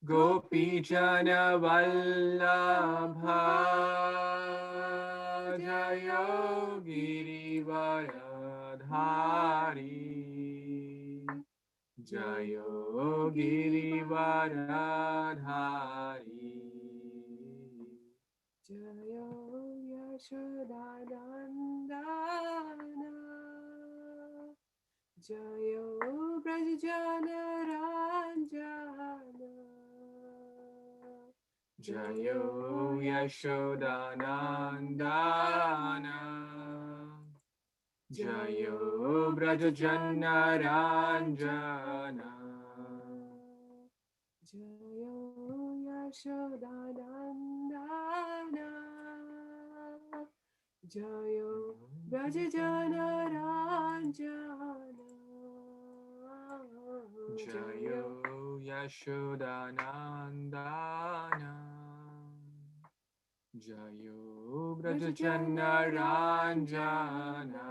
Gopijana Vallabha Jayo Girivaradhari Jayo Girivaradhari Jayo Yashodanandana Jayo Brajjana Ranjana Jayo Yashodanandana Jayo Brajjana Ranjana Jayo Yashodanandana Jayo Brajjana Ranjana Jayo Yashodanandana Jayo Brajjana Ranjana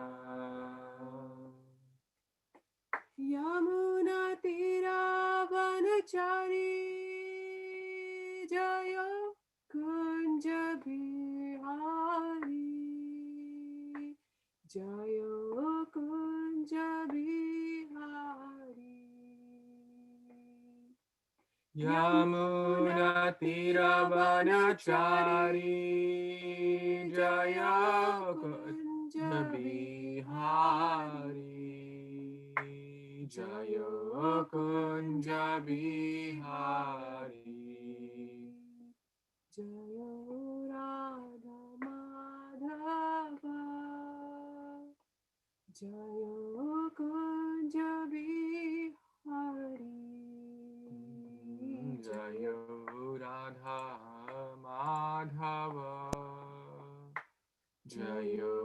Yamuna Tiravanachari Jayo Kunja Bihari Jayo Kunja Bihari Yamuna Tiravanachari Jaya Kunja Bihari Jayo Kunja Bihari Jayo Radha Madhava Jayo Kunja Bihari Jayo Radha Madhava Jayo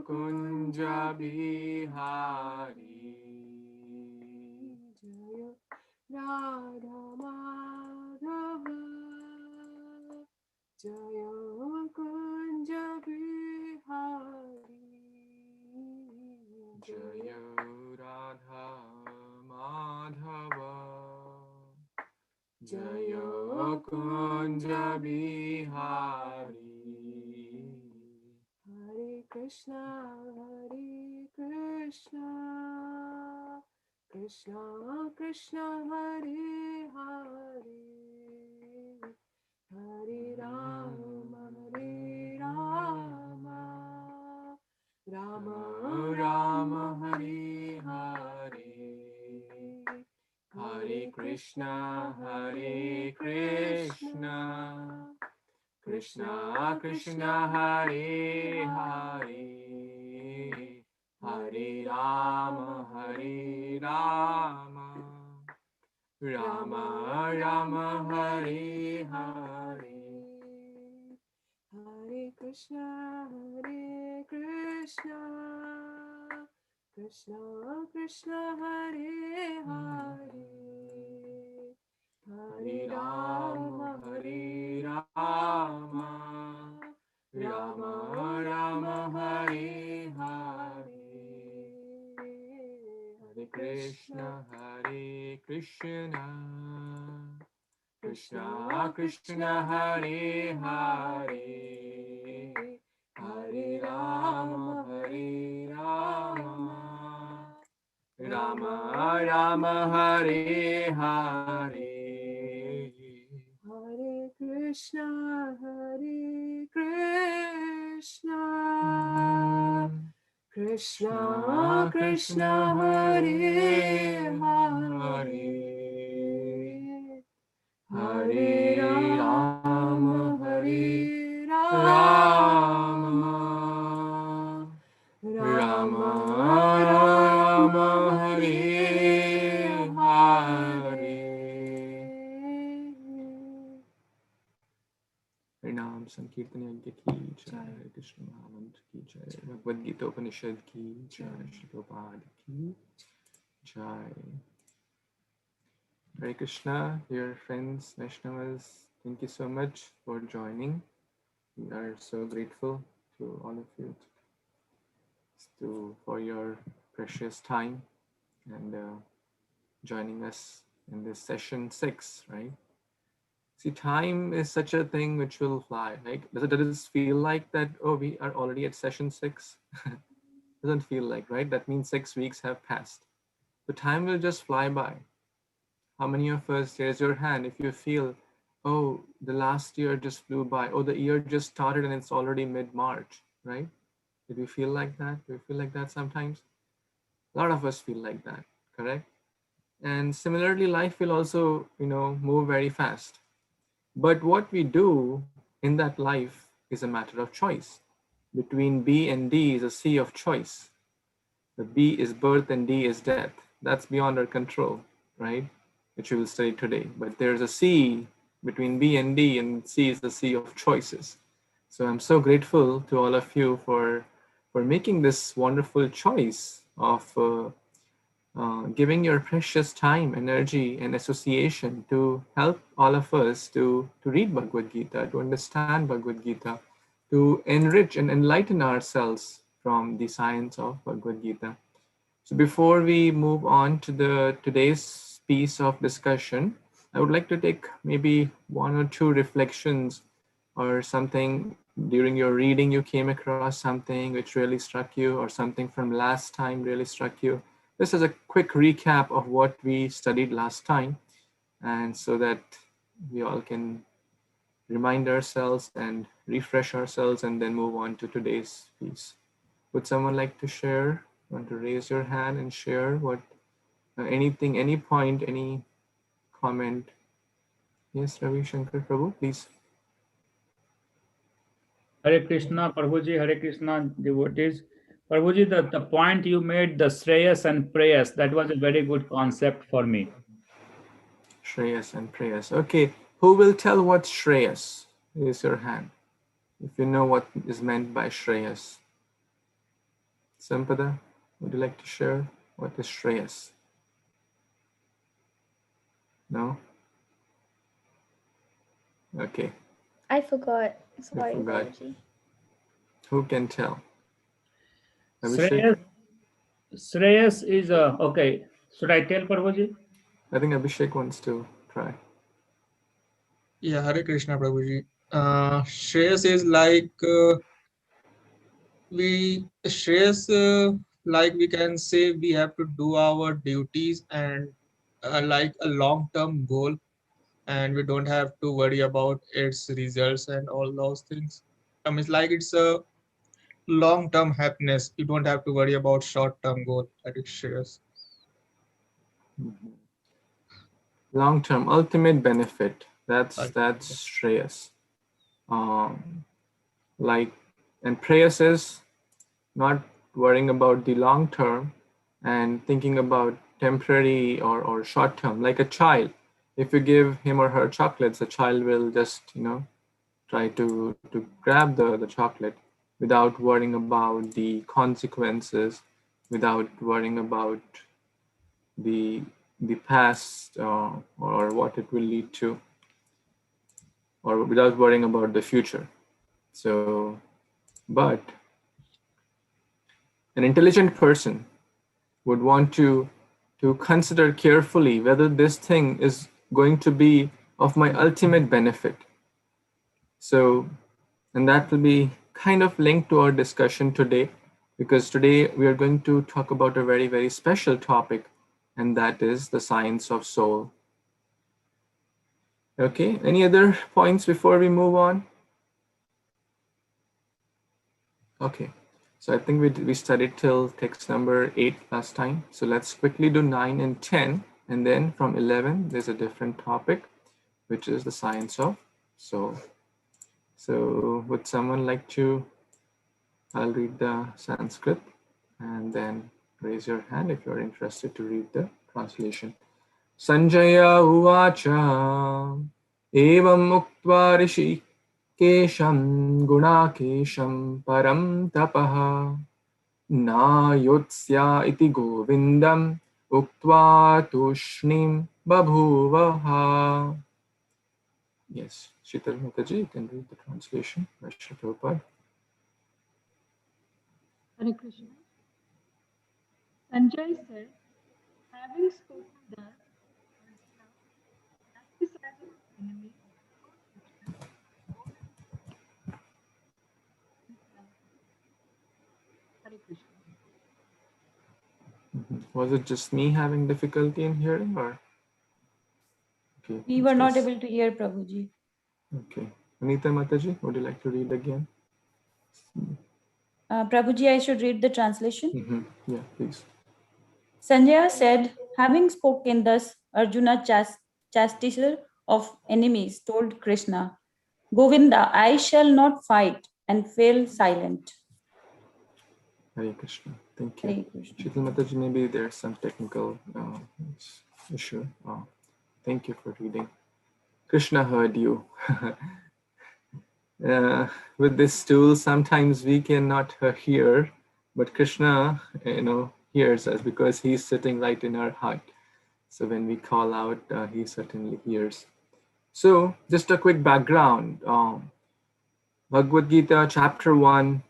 Kunja Bihari Jayo Radha Madhava Jayo Kunja Bihari Jayo Radha Madhava Jayo Kunja Bihari Hare Krishna Krishna Krishna Hare Hare Hare Rama Rama Rama Hare Hare Hare Krishna Krishna Krishna Hare Hare Hare Rama Rama Rama Hare Hare Hare Krishna Krishna Krishna Hare Hare Hare Rama Rama Rama Hare Hare Hare Krishna Krishna Krishna Hare Hare Hare Rama Rama Rama Hare Hare Hare Krishna Krishna Krishna Hare Hare Hare Rama Rama Rama Rama Hare Hare Harinam Sankirtan Yajna ki jai, Hare Krishna Mahamantra ki jai, Bhagavad Gita Upanishad ki jai, Shri Prabhupada ki jai. Hare Krishna, dear friends, Vaishnavas, thank you so much for joining. We are so grateful to all of you for your precious time and joining us in this session 6, right? See, time is such a thing which will fly. Like, does it feel like that? Oh, we are already at session 6. Doesn't feel like, right? That means 6 weeks have passed. The time will just fly by. How many of us, raise your hand if you feel, oh, the last year just flew by. Oh, the year just started and it's already mid-March, right? Did you feel like that? Do you feel like that sometimes? A lot of us feel like that, correct? And similarly, life will also, move very fast. But what we do in that life is a matter of choice. Between B and D is a sea of choice. The B is birth and D is death. That's beyond our control, right? Which we will study today. But there's a C between B and D, and C is the sea of choices. So I'm so grateful to all of you for making this wonderful choice of giving your precious time, energy, and association to help all of us to read Bhagavad Gita, to understand Bhagavad Gita, to enrich and enlighten ourselves from the science of Bhagavad Gita. So before we move on to the today's piece of discussion, I would like to take maybe one or two reflections or something during your reading you came across something which really struck you, or something from last time really struck you. This is a quick recap of what we studied last time, and so that we all can remind ourselves and refresh ourselves and then move on to today's piece. Would someone like to share? Want to raise your hand and share what anything, any point, any comment? Yes, Ravi Shankar Prabhu, please. Hare Krishna, Prabhuji, Hare Krishna, devotees. Prabhuji, the point you made, the Shreyas and Prayas, that was a very good concept for me. Shreyas and Prayas. Okay, who will tell what Shreyas? Raise your hand if you know what is meant by Shreyas. Sampada, would you like to share what is Shreyas? No? Okay. I forgot. Sorry, You forgot. Prabhuji. Who can tell? Abhishek? Shreyas is, okay. Should I tell Prabhuji? I think Abhishek wants to try. Yeah, Hare Krishna, Prabhuji. Shreyas is like like we can say we have to do our duties and like a long-term goal, and we don't have to worry about its results and all those things. It's like it's a long-term happiness. You don't have to worry about short-term goal. That is Shreyas. Mm-hmm. Long-term, ultimate benefit. That's Shreyas. Like, and Prayas is not worrying about the long term and thinking about temporary or short term. Like a child, if you give him or her chocolates, the child will just try to grab the chocolate without worrying about the consequences, without worrying about the past or what it will lead to, or without worrying about the future. So, but an intelligent person would want to consider carefully whether this thing is going to be of my ultimate benefit. So, and that will be kind of linked to our discussion today, because today we are going to talk about a very, very special topic, and that is the science of soul. Okay, any other points before we move on? Okay, so I think we studied till text number 8 last time. So let's quickly do 9 and 10. And then from 11, there's a different topic, which is the science of soul. So would someone like to, I'll read the Sanskrit and then raise your hand if you're interested to read the translation. Sanjaya Uvacha Evam Muktva Rishi Kesham Gunakesham Param Tapaha Na Yotsya iti Govindam Uktva Tushnim Babhuvaha. Yes, Shital Mukherjee, you can read the translation by Srila Prabhupada. Hare Krishna. Sanjay said, having spoken thus, Arjuna, practice as an enemy Was it just me having difficulty in hearing, or? Okay, We were not yes. able to hear Prabhuji. Okay. Anita Mataji, would you like to read again? Prabhuji, I should read the translation. Yeah, please. Sanjaya said, having spoken thus, Arjuna, chastiser of enemies, told Krishna, Govinda, I shall not fight, and fell silent. Hare Krishna. Thank you. Hare Krishna. Sheetal Mataji, maybe there's some technical issue. Thank you for reading. Krishna heard you. With this tool, sometimes we cannot hear, but Krishna, hears us because he's sitting right in our heart. So when we call out, he certainly hears. So just a quick background. Bhagavad-Gita, chapter 1,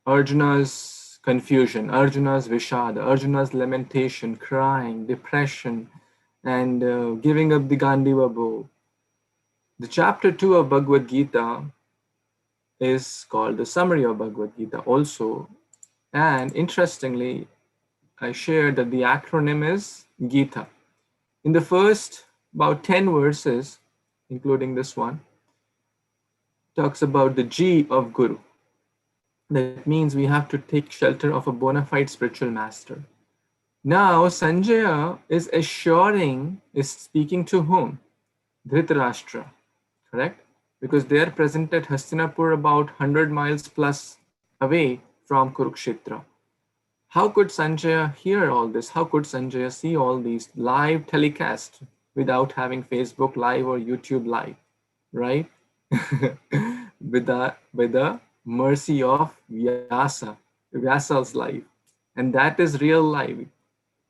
Arjuna's confusion, Arjuna's vishada, Arjuna's lamentation, crying, depression, and giving up the Gandiva bow. The chapter 2 of Bhagavad-Gita is called the Summary of Bhagavad-Gita also. And interestingly, I shared that the acronym is Gita. In the first about 10 verses, including this one, talks about the G of Guru. That means we have to take shelter of a bona fide spiritual master. Now, Sanjaya is speaking to whom? Dhritarashtra, correct? Because they are present at Hastinapur about 100 miles plus away from Kurukshetra. How could Sanjaya hear all this? How could Sanjaya see all these live telecasts without having Facebook Live or YouTube Live, right? with the mercy of Vyasa's life. And that is real life.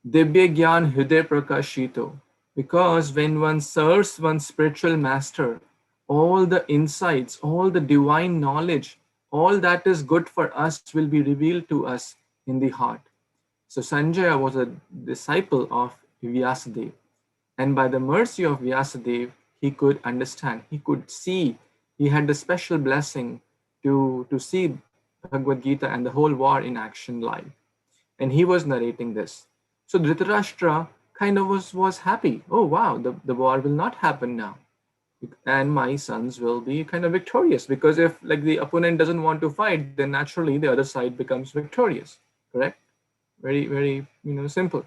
Divya Gyan Hriday Prakashito. Because when one serves one's spiritual master, all the insights, all the divine knowledge, all that is good for us will be revealed to us in the heart. So Sanjaya was a disciple of Vyasadeva. And by the mercy of Vyasadeva, he could understand, he could see, he had the special blessing to see Bhagavad Gita and the whole war in action live. And he was narrating this. So Dhritarashtra kind of was happy. Oh wow, the war will not happen now. And my sons will be kind of victorious, because if like the opponent doesn't want to fight, then naturally the other side becomes victorious. Correct? Very, very, simple.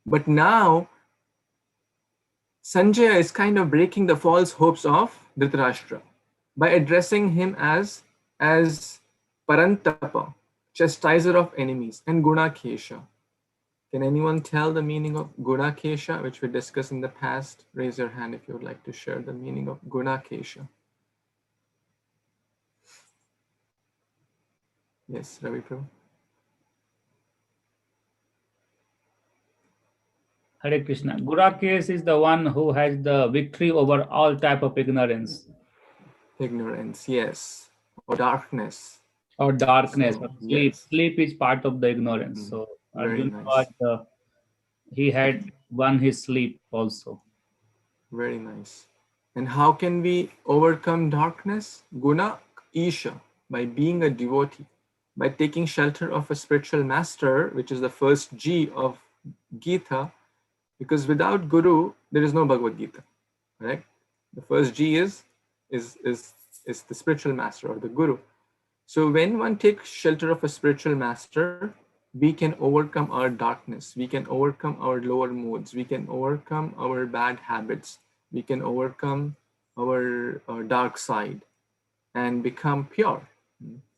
But now Sanjaya is kind of breaking the false hopes of Dhritarashtra by addressing him as Parantapa, chastiser of enemies, and Gunakesha. Can anyone tell the meaning of Gunakesha, which we discussed in the past? Raise your hand if you would like to share the meaning of Gunakesha. Yes, Ravi Prabhu. Hare Krishna. Gurakesh is the one who has the victory over all type of ignorance. Ignorance, yes. Or darkness. Or darkness, So, or sleep. yes. Sleep is part of the ignorance. So Very Arjuna nice. he had won his sleep also. Very nice. And how can we overcome darkness? Guna Isha, by being a devotee, by taking shelter of a spiritual master, which is the first G of Gita, because without Guru, there is no Bhagavad Gita, correct? The first G is the spiritual master or the Guru. So when one takes shelter of a spiritual master, we can overcome our darkness. We can overcome our lower moods. We can overcome our bad habits. We can overcome our dark side and become pure.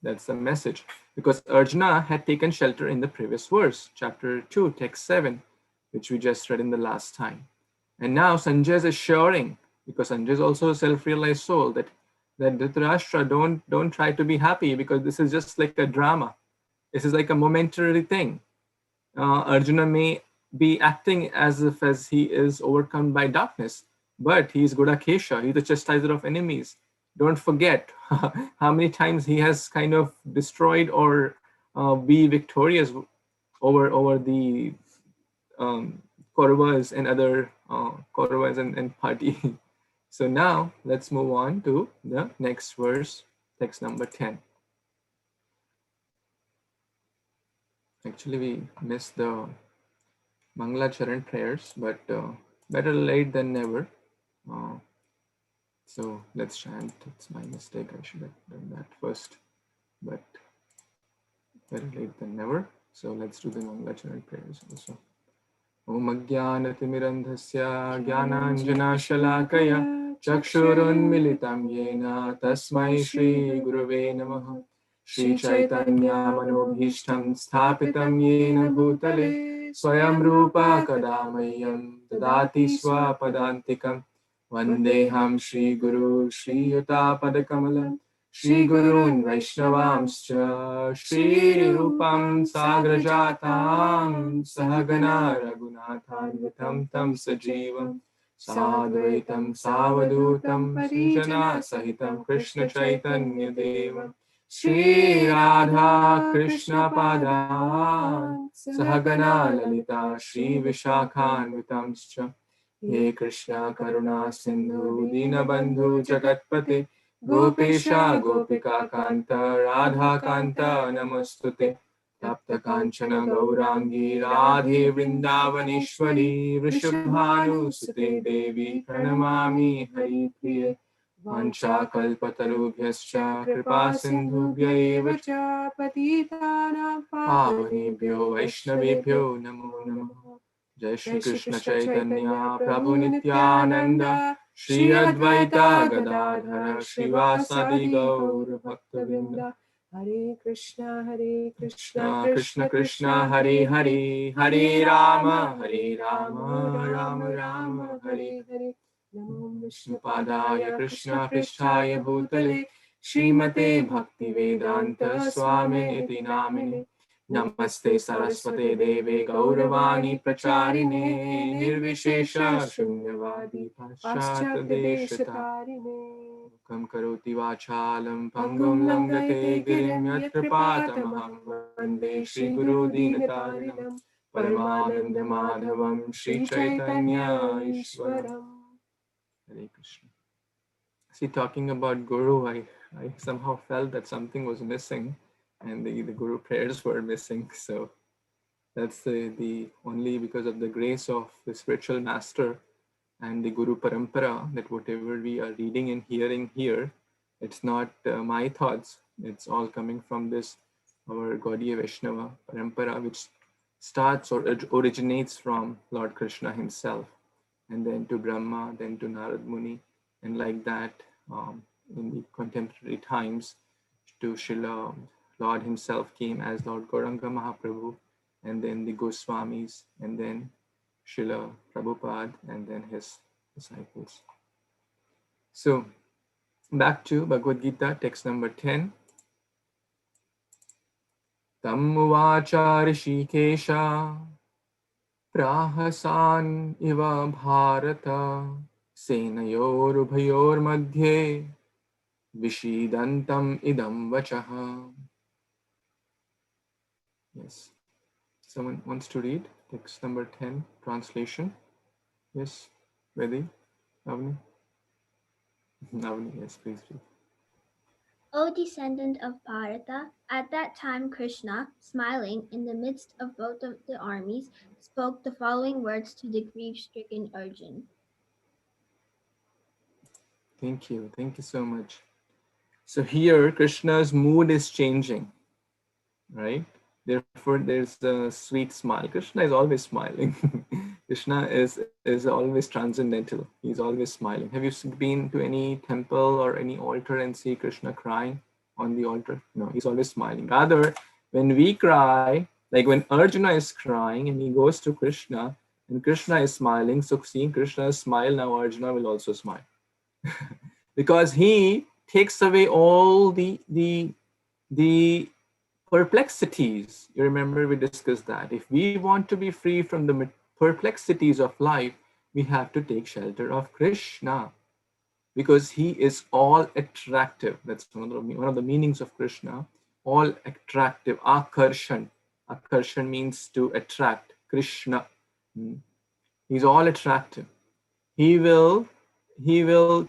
That's the message. Because Arjuna had taken shelter in the previous verse, chapter 2, text 7, which we just read in the last time. And now Sanjay is assuring, because Sanjay is also a self-realized soul, that Dhritarashtra, don't try to be happy, because this is just like a drama. This is like a momentary thing. Arjuna may be acting as if he is overcome by darkness, but he is Gudakesha, he's the chastiser of enemies. Don't forget how many times he has kind of destroyed or be victorious over the Kauravas and other Kauravas and party. So now let's move on to the next verse, text number 10. Actually, we missed the Mangala Charan prayers, but better late than never. So let's chant. It's my mistake. I should have done that first, but better late than never. So let's do the Mangala Charan prayers also. Om Ajnanatimirandhasya Jnananjanashalakaya Chakshurunmilitam Yena Tasmai Shri Gurave Namaha Shri Chaitanya Manobhishtam Sthapitam Yena Bhutale Swayam Rupa Kadamayam Dadati Swapadantikam Vandeham Shri Guru Shri Yuta Padakamalam Shri Gurun Vaishnavamscha Shri Rupam Sagrajatam Sahagana Raghunathanvitam Tam Sajivam Sadvaitam Savadutam Parijana Sahitam Krishna Chaitanya Devam Shri Radha Krishna Padan Sahagana Lalita Shri Vishakhanvitamscha He Krishna Karuna Sindhu Dinabandhu Jagatpate Gopesha Gopika Kanta Radha Kanta Namostute Tapta Kanchana Gaurangi Radhe Vrindavaneshwari Vrishabhanu Sute Devi Pranamami Hari Priye Vancha Kalpatarubhyascha Kripa Sindhubhya eva cha Patitanam Pavanebhyo Vaishnavebhyo Namo Namaha Jai Shri Krishna Chaitanya Prabhu Nityananda Shri Advaita Gadadhara Srivasadi Gaur Bhaktavinda Hare Krishna Krishna Krishna Hare Hare Hare Rama Rama Rama Hare Hare Namo Vishnupadaya Krishna Pristhaya Bhutale Srimate Bhaktivedanta Swami Iti Namine Namaste Saraswate Deve Gauravani Pracharine Nirvishesha Shunyavadi Paschat Deshatarine Kam Karoti Vachalam Pangum Langate Girim Yat Kripatamaham Vande Shri Guru Dinatarinam Paramananda Madhavam Shri Chaitanya Ishwaram. Hare Krishna. See, talking about Guru, I somehow felt that something was missing and the Guru prayers were missing. So that's the only because of the grace of the spiritual master and the Guru Parampara that whatever we are reading and hearing here, it's not my thoughts. It's all coming from this, our Gaudiya Vaishnava Parampara, which starts or originates from Lord Krishna himself, and then to Brahma, then to Narad Muni, and like that in the contemporary times to Srila Lord himself came as Lord Gauranga Mahaprabhu, and then the Goswamis, and then Srila Prabhupada, and then his disciples. So back to Bhagavad Gita, text number 10. Tam uvacha rishikesha prahasan iva bharata senayor ubhayor madhye vishidantam idam vachaha. Yes. Someone wants to read text number 10, translation? Yes, Vedi, Navni? Navni, yes, please read. O descendant of Bharata, at that time Krishna, smiling in the midst of both of the armies, spoke the following words to the grief-stricken Arjun. Thank you so much. So here Krishna's mood is changing, right? Therefore there's a sweet smile. Krishna is always smiling. Krishna is always transcendental. He's always smiling. Have you been to any temple or any altar and see Krishna crying on the altar? No, he's always smiling. Rather, when we cry, like when Arjuna is crying and he goes to Krishna and Krishna is smiling, so seeing Krishna's smile, now Arjuna will also smile. Because he takes away all the perplexities. You remember we discussed that. If we want to be free from the perplexities of life, we have to take shelter of Krishna, because he is all attractive. That's one of the meanings of Krishna. All attractive. Akarshan. Akarshan means to attract. Krishna. He's all attractive. He will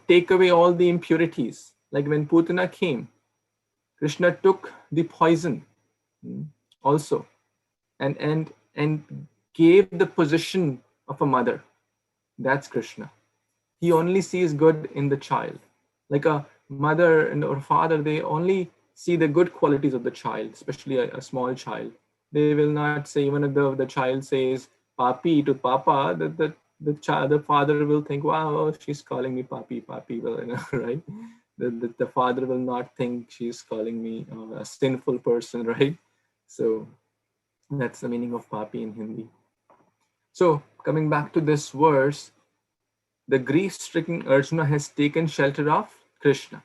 take away all the impurities. Like when Putana came, Krishna took the poison also, and gave the position of a mother. That's Krishna. He only sees good in the child. Like a mother and or father, they only see the good qualities of the child, especially a small child. They will not say, even if the child says papi to papa, the father will think, wow, she's calling me papi, papi. Well, right? The father will not think she's calling me a sinful person, right? So that's the meaning of papi in Hindi. So coming back to this verse, the grief-stricken Arjuna has taken shelter of Krishna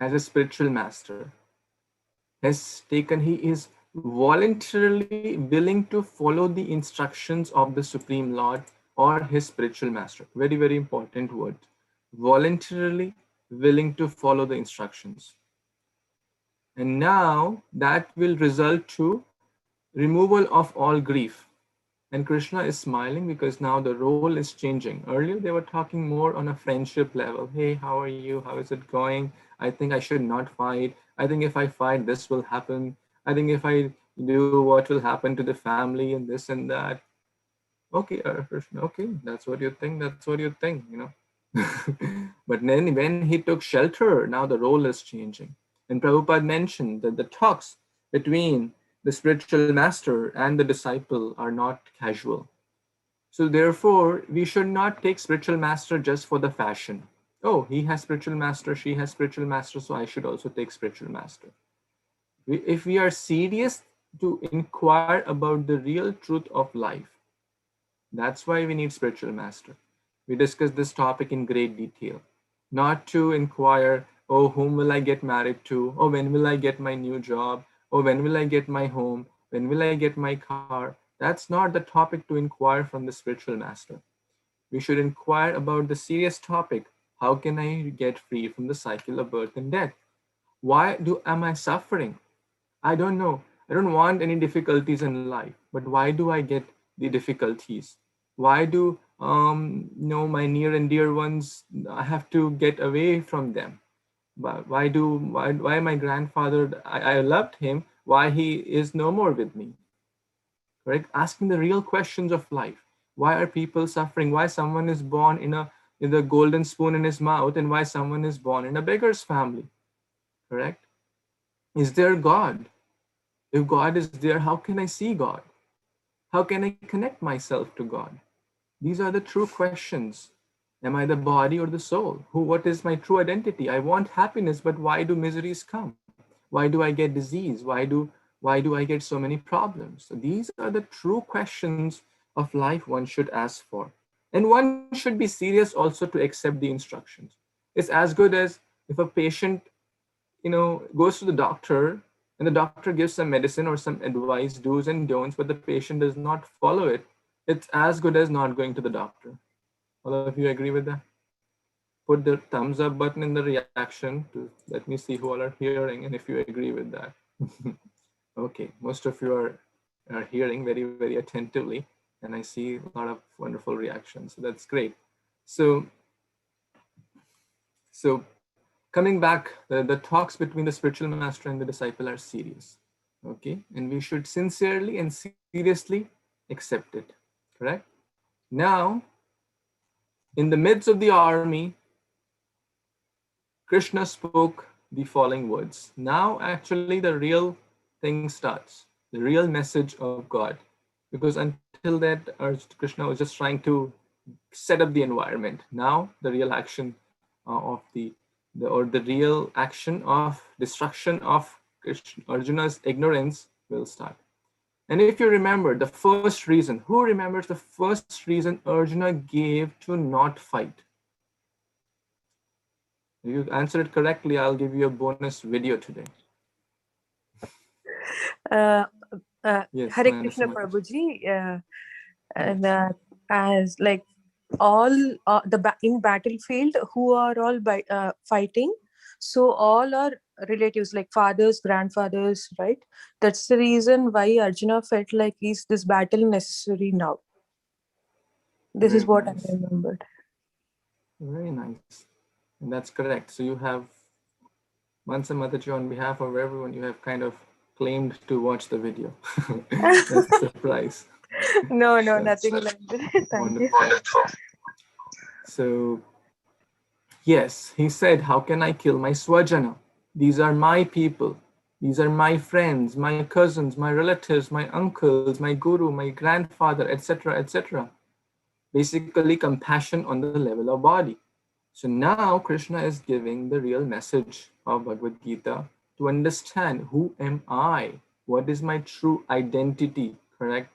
as a spiritual master. He is voluntarily willing to follow the instructions of the Supreme Lord or his spiritual master. Very, very important word. Voluntarily willing to follow the instructions. And now that will result to removal of all grief. And Krishna is smiling because now the role is changing. Earlier, they were talking more on a friendship level. Hey, how are you? How is it going? I think I should not fight. I think if I fight, this will happen. I think if I do, what will happen to the family and this and that. Okay, Krishna, okay, that's what you think. That's what you think, But then when he took shelter, now the role is changing. And Prabhupada mentioned that the talks between the spiritual master and the disciple are not casual. So therefore, we should not take spiritual master just for the fashion. Oh, he has spiritual master, she has spiritual master, so I should also take spiritual master. If we are serious to inquire about the real truth of life, that's why we need spiritual master. We discuss this topic in great detail, not to inquire, oh, whom will I get married to? Oh, when will I get my new job? Oh, when will I get my home? When will I get my car? That's not the topic to inquire from the spiritual master. We should inquire about the serious topic. How can I get free from the cycle of birth and death? Why am I suffering? I don't know. I don't want any difficulties in life, but why do I get the difficulties? Why do my near and dear ones, I have to get away from them? Why my grandfather, I loved him, why he is no more with me? Right? Asking the real questions of life. Why are people suffering? Why someone is born in the golden spoon in his mouth, and why someone is born in a beggar's family? Correct? Is there God? If God is there, how can I see God? How can I connect myself to God? These are the true questions. Am I the body or the soul? What is my true identity? I want happiness, but why do miseries come? Why do I get disease? Why do I get so many problems? So these are the true questions of life one should ask for. And one should be serious also to accept the instructions. It's as good as if a patient goes to the doctor and the doctor gives some medicine or some advice, do's and don'ts, but the patient does not follow it. It's as good as not going to the doctor. All of you agree with that? Put the thumbs up button in the reaction to let me see who all are hearing and if you agree with that. Okay, most of you are hearing very, very attentively, and I see a lot of wonderful reactions. So that's great. So coming back, the talks between the spiritual master and the disciple are serious. Okay, and we should sincerely and seriously accept it. Correct? Now, in the midst of the army, Krishna spoke the following words. Now, actually, the real thing starts, the real message of God. Because until that, Krishna was just trying to set up the environment. Now, the real action of the real action of destruction of Arjuna's ignorance will start. And if you remember the first reason, who remembers the first reason Arjuna gave to not fight? If you answer it correctly, I'll give you a bonus video today. Yes, Hare Krishna Prabhuji, as like all in battlefield who are all fighting, so all are relatives like fathers, grandfathers, right? That's the reason why Arjuna felt like is this battle necessary now. This is what I remembered. Very nice. And that's correct. So you have, Mansa Mataji, on behalf of everyone, you have kind of claimed to watch the video. That's a surprise. No, That's nothing like that. Thank you. wonderful. So, yes, he said, how can I kill my swajana? These are my people. These are my friends, my cousins, my relatives, my uncles, my guru, my grandfather, etc., etc. Basically, compassion on the level of body. So now Krishna is giving the real message of Bhagavad Gita to understand who am I? What is my true identity? Correct?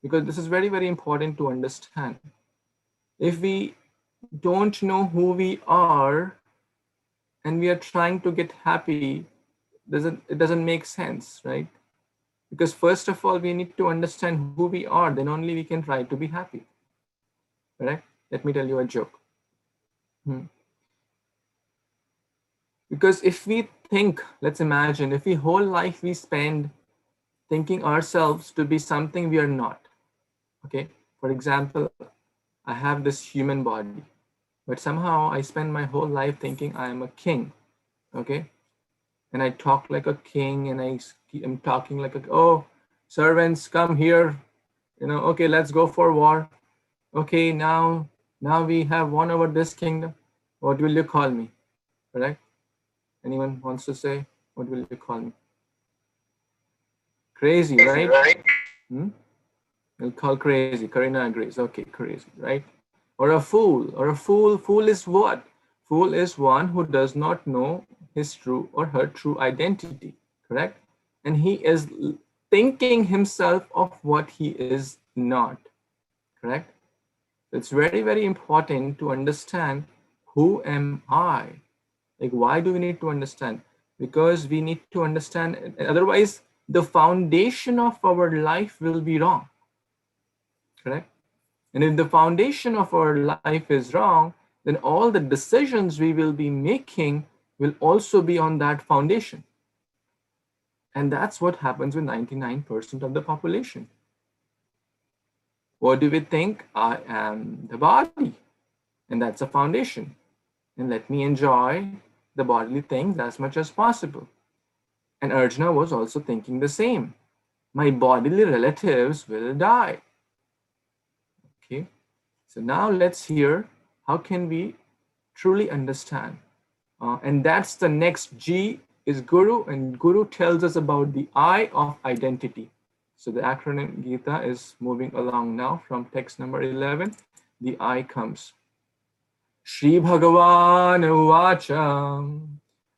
Because this is very, very important to understand. If we don't know who we are and we are trying to get happy, it doesn't make sense, right? Because first of all, we need to understand who we are, then only we can try to be happy. Correct? Let me tell you a joke. Because if we think, let's imagine, if we whole life we spend thinking ourselves to be something we are not. Okay, for example, I have this human body, but somehow I spend my whole life thinking I am a king. Okay, and I talk like a king, and I am talking like a, oh, servants, come here, okay, let's go for war. Okay, now we have won over this kingdom. What will you call me? Correct? Anyone wants to say, what will you call me? Crazy, right? We'll call crazy. Karina agrees. Okay, crazy, right? Or a fool. Or a fool. Fool is what? Fool is one who does not know his true or her true identity. Correct? And he is thinking himself of what he is not. Correct? It's very, very important to understand who am I? Like, why do we need to understand? Because we need to understand, otherwise the foundation of our life will be wrong. Correct? And if the foundation of our life is wrong, then all the decisions we will be making will also be on that foundation. And that's what happens with 99% of the population. What do we think? I am the body, and that's a foundation. And let me enjoy the bodily things as much as possible. And Arjuna was also thinking the same. My bodily relatives will die. Okay, so now let's hear how can we truly understand. And that's the next G is Guru, and Guru tells us about the I of identity. So the acronym Gita is moving along now from text number 11. The I comes. Shri Bhagavan Uvacha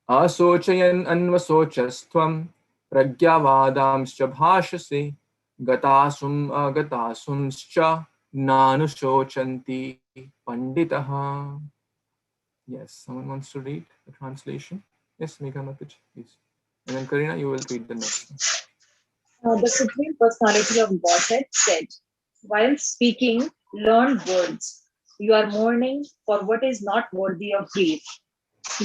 Asochayan Anvasochastvam Pragyavadamscha Bhashase Gatasum Agatasumscha Nanusochanti Panditaha. Yes, someone wants to read the translation? Yes, Meghamapich, please. And then Karina, you will read the next one. The Supreme Personality of Godhead said, while speaking learned words, you are mourning for what is not worthy of grief.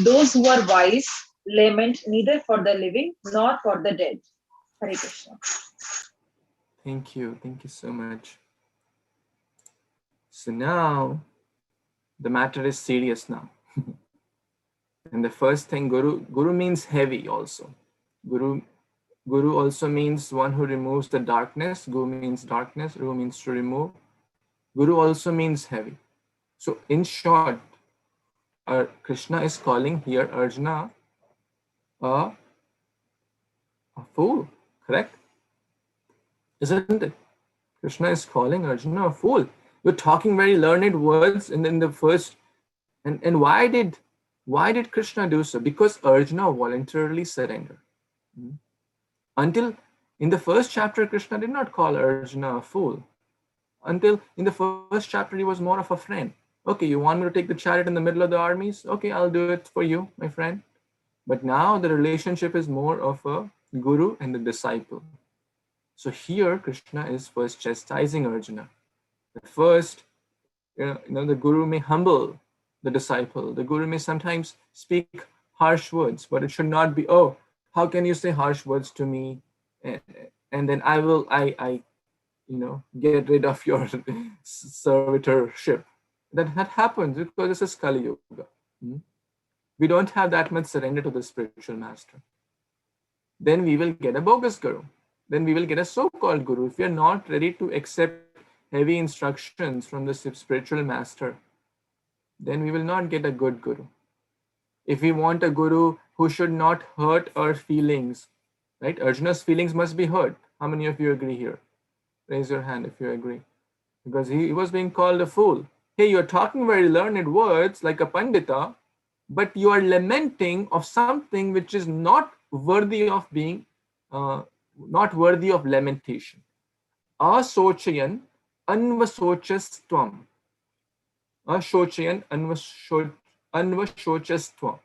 Those who are wise lament neither for the living nor for the dead. Hare Krishna. Thank you so much. So now, the matter is serious now. And the first thing, Guru means heavy also. Guru also means one who removes the darkness. Guru means darkness. Guru means to remove. Guru also means heavy. So in short, Krishna is calling here Arjuna a fool, correct? Isn't it? Krishna is calling Arjuna a fool. You're talking very learned words in the first, and why did Krishna do so? Because Arjuna voluntarily surrendered. Until in the first chapter, Krishna did not call Arjuna a fool. Until in the first chapter, he was more of a friend. Okay, you want me to take the chariot in the middle of the armies? Okay, I'll do it for you, my friend. But now the relationship is more of a guru and the disciple. So here, Krishna is first chastising Arjuna. But first, the guru may humble the disciple. The guru may sometimes speak harsh words, but it should not be, oh, how can you say harsh words to me? And then I get rid of your servitorship. That happens because this is Kali Yuga. We don't have that much surrender to the spiritual master. then we will get a bogus guru. Then we will get a so-called guru. If we are not ready to accept heavy instructions from the spiritual master, then we will not get a good guru. If we want a guru who should not hurt our feelings, right? Arjuna's feelings must be hurt. How many of you agree here? Raise your hand if you agree. Because he was being called a fool. Hey, you're talking very learned words like a pandita, but you are lamenting of something which is not worthy of being, not worthy of lamentation. Asochayan anvasochastvam. Ashochayan anvasochastvam.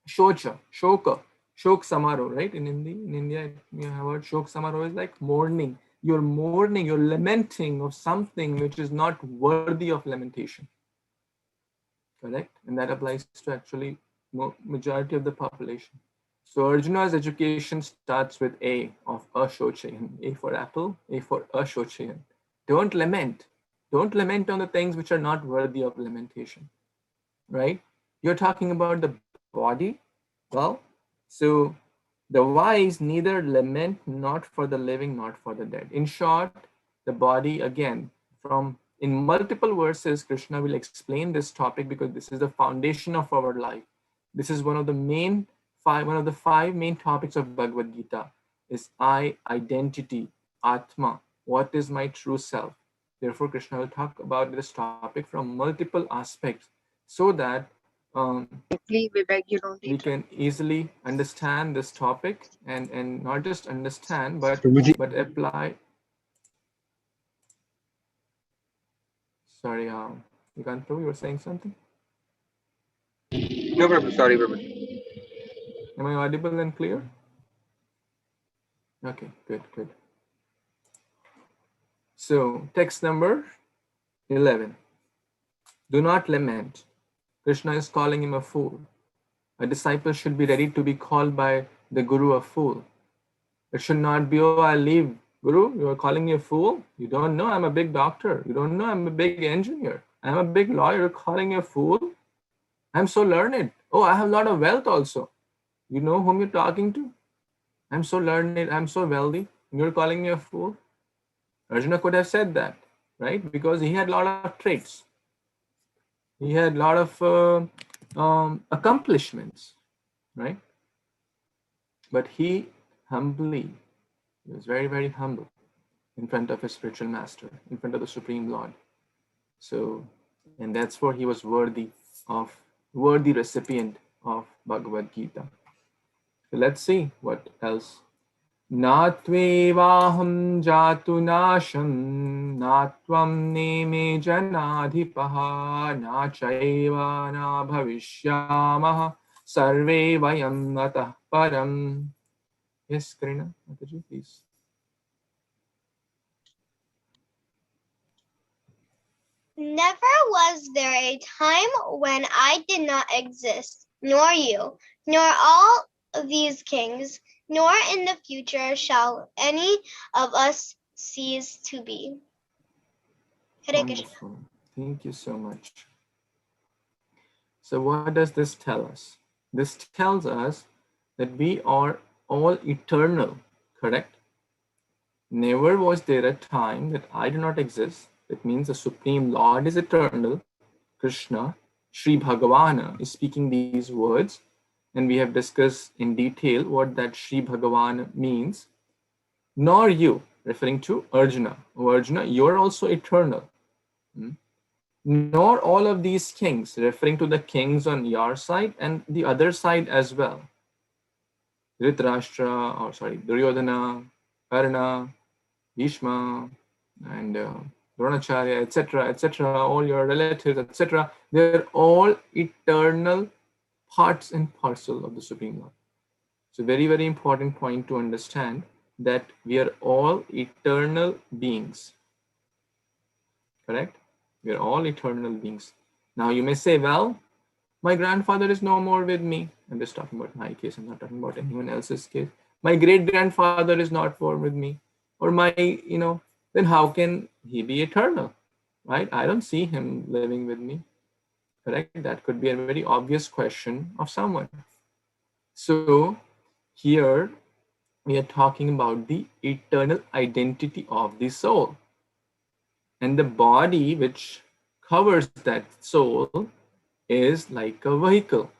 Shocha, shoka, shok samaro, right? In Hindi, in India, you have heard shok samaro is like mourning. You're mourning, you're lamenting of something which is not worthy of lamentation. Correct? And that applies to actually majority of the population. So Arjuna's education starts with A of Ashochayan. A for apple, A for Ashochayan. Don't lament. Don't lament on the things which are not worthy of lamentation. Right? You're talking about the body. Well, so the wise neither lament not for the living, not for the dead. In short, the body, again, from in multiple verses, Krishna will explain this topic because this is the foundation of our life. This is one of the five main topics of Bhagavad-Gita is I, identity, Atma, what is my true self. Therefore, Krishna will talk about this topic from multiple aspects so that we beg you don't we eat. can easily understand this topic and not just understand, but apply. Sorry, Nikanto, you were saying something? No, Prabhu. Sorry, Prabhu. Am I audible and clear? Okay, good, good. So, text number 11. Do not lament. Krishna is calling him a fool. A disciple should be ready to be called by the Guru a fool. It should not be, oh, I leave. Guru, you are calling me a fool? You don't know I'm a big doctor. You don't know I'm a big engineer. I'm a big lawyer. You're calling me a fool? I'm so learned. Oh, I have a lot of wealth also. You know whom you're talking to? I'm so learned. I'm so wealthy. You're calling me a fool? Arjuna could have said that, right? Because he had a lot of traits. He had a lot of accomplishments, right? But he was very, very humble in front of his spiritual master, in front of the Supreme Lord. So, and that's why he was worthy recipient of Bhagavad-Gita. So let's see what else. Natvevaham jatu nasham natvam neme janadhipaha na chaiva na bhavishyamaha sarve vayam atah param. Yes, Karina, Mataji, please. Never was there a time when I did not exist, nor you, nor all these kings, nor in the future shall any of us cease to be. Hare Krishna. Wonderful. Thank you so much. So what does this tell us? This tells us that we are all eternal, correct? Never was there a time that I do not exist. That means the Supreme Lord is eternal. Krishna, Sri Bhagavan is speaking these words, and we have discussed in detail what that Sri Bhagavan means. Nor you, referring to Arjuna. Oh, Arjuna, you're also eternal. Nor all of these kings, referring to the kings on your side and the other side as well. Duryodhana, Karna, Bhishma, and Dronacharya, etc., all your relatives, etc., they're all eternal parts and parcel of the Supreme Lord. So very, very important point to understand that we are all eternal beings. Correct? We are all eternal beings. Now you may say, well, my grandfather is no more with me. I'm just talking about my case. I'm not talking about anyone else's case. My great-grandfather is not more with me. Or then how can he be eternal? Right? I don't see him living with me. Correct? That could be a very obvious question of someone. So here, we are talking about the eternal identity of the soul. And the body which covers that soul is like a vehicle.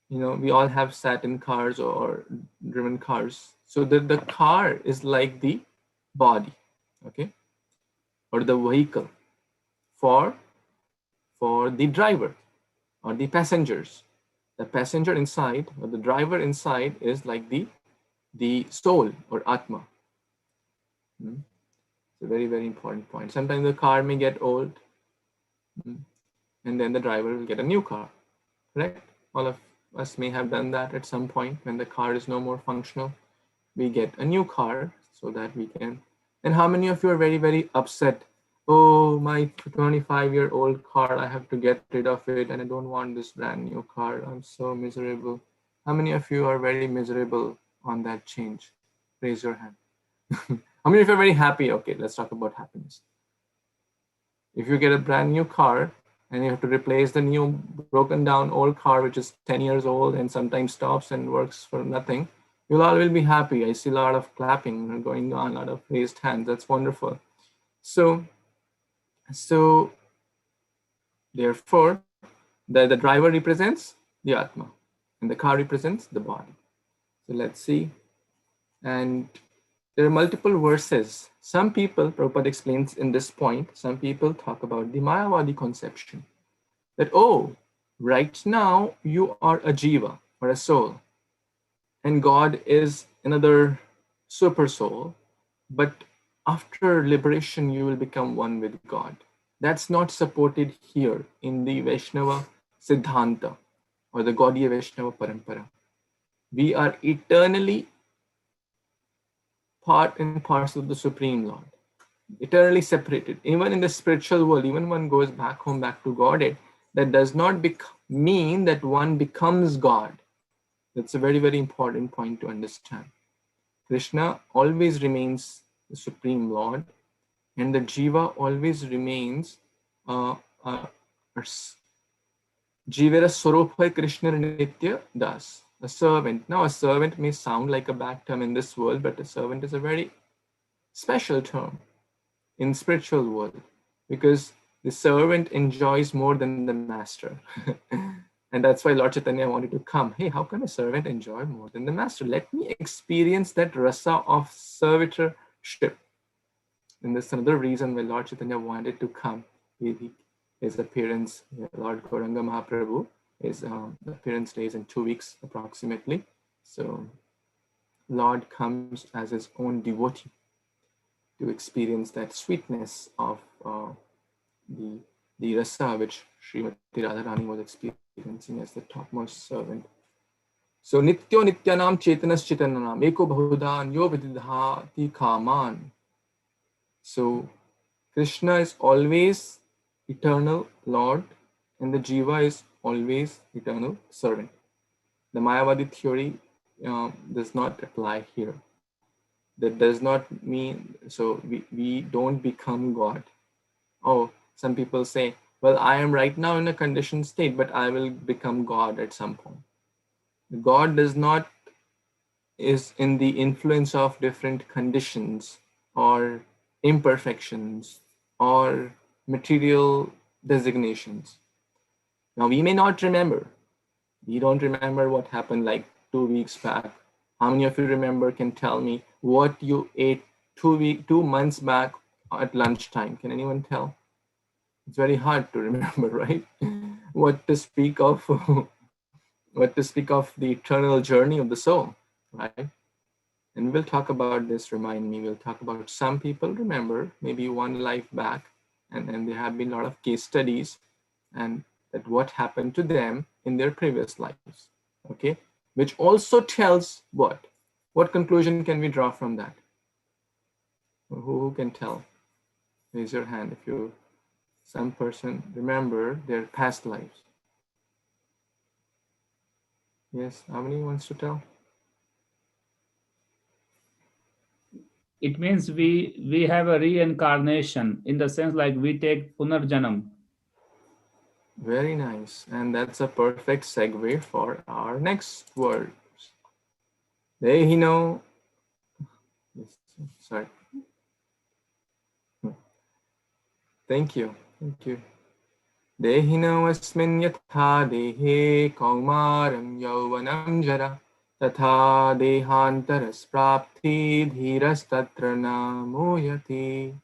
We all have sat in cars or driven cars. So the car is like the body, okay, or the vehicle for the driver or the passengers. The passenger inside or the driver inside is like the soul or atma. It's a very, very important point. Sometimes the car may get old, and then the driver will get a new car, correct? All of us may have done that at some point. When the car is no more functional, we get a new car so that we can. And how many of you are very, very upset? Oh, my 25-year-old car, I have to get rid of it, and I don't want this brand new car. I'm so miserable. How many of you are very miserable on that change? Raise your hand. How many of you are very happy? Okay, let's talk about happiness. If you get a brand new car and you have to replace the new broken down old car, which is 10 years old and sometimes stops and works for nothing, you'll all will be happy. I see a lot of clapping going on, a lot of raised hands. That's wonderful. So therefore, the driver represents the Atma and the car represents the body. So let's see. And there are multiple verses. Some people, Prabhupada explains in this point, some people talk about the Mayavadi conception that, oh, right now you are a jiva or a soul, and God is another super soul, but after liberation, you will become one with God. That's not supported here in the Vaishnava Siddhanta or the Gaudiya Vaishnava Parampara. We are eternally part and parcel of the Supreme Lord, eternally separated. Even in the spiritual world, even one goes back home, back to Godhead, that does not mean that one becomes God. That's a very, very important point to understand. Krishna always remains the Supreme Lord, and the Jiva always remains Jivera Swarupa Krishna Nitya Das, a servant. Now, a servant may sound like a bad term in this world, but a servant is a very special term in spiritual world, because the servant enjoys more than the master. And that's why Lord Chaitanya wanted to come. Hey, how can a servant enjoy more than the master? Let me experience that rasa of servitorship. And that's another reason why Lord Chaitanya wanted to come. His appearance, Lord Gauranga Mahaprabhu, his appearance days in 2 weeks approximately. So Lord comes as his own devotee to experience that sweetness of the rasa which Srimati Radharani was experiencing as the topmost servant. So Nityo Nityanam Chetanas Chetananam Eko Bahudan Yo Vididhati Kaman. So Krishna is always eternal Lord, and the Jiva is always eternal servant. The Mayavadi theory does not apply here. That does not mean, so we don't become God. Oh, some people say, well, I am right now in a conditioned state, but I will become God at some point. God is in the influence of different conditions or imperfections or material designations. Now, we may not remember. We don't remember what happened like 2 weeks back. How many of you remember, can tell me what you ate 2 months back at lunchtime? Can anyone tell? It's very hard to remember, right? What to speak of the eternal journey of the soul, right? And we'll talk about this, remind me, we'll talk about some people remember maybe one life back, and there have been a lot of case studies, and that what happened to them in their previous lives, okay? Which also tells what? What conclusion can we draw from that? Who can tell? Raise your hand if some person remember their past lives. Yes, how many wants to tell? It means we have a reincarnation, in the sense like we take punarjanam. Very nice. And that's a perfect segue for our next words. Dehino. Yes, sorry. Thank you. Thank you. Dehino asmin yatha dehe kaumaram yauvanam jara tatha dehantaras prapti dhiras tatra namuyati.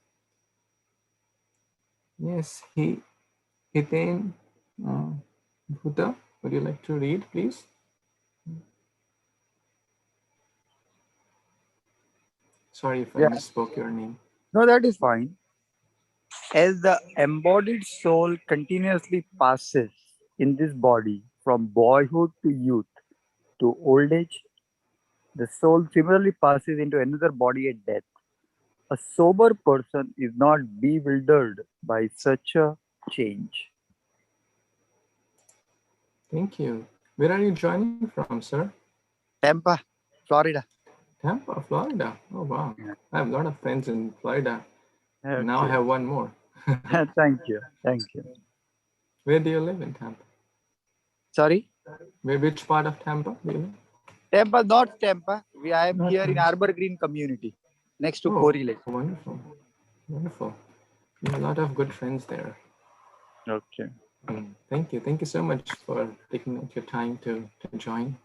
Yes, Hiten Bhuta, would you like to read, please? Sorry if I Yeah, misspoke your name. no, that is fine. As the embodied soul continuously passes in this body from boyhood to youth to old age, the soul similarly passes into another body at death. A sober person is not bewildered by such a change. Thank you. Where are you joining from, sir? Tampa, Florida. Tampa, Florida. Oh, wow. Yeah. I have a lot of friends in Florida. And now I Okay. have one more. Thank you. Thank you. Where do you live in Tampa? Sorry? Which part of Tampa do you live? Tampa, not Tampa. I am Not here in Tampa. Arbor Green community next to Oh, Corey Lake. wonderful. Wonderful. You have a lot of good friends there. Okay. Thank you. Thank you so much for taking out your time to join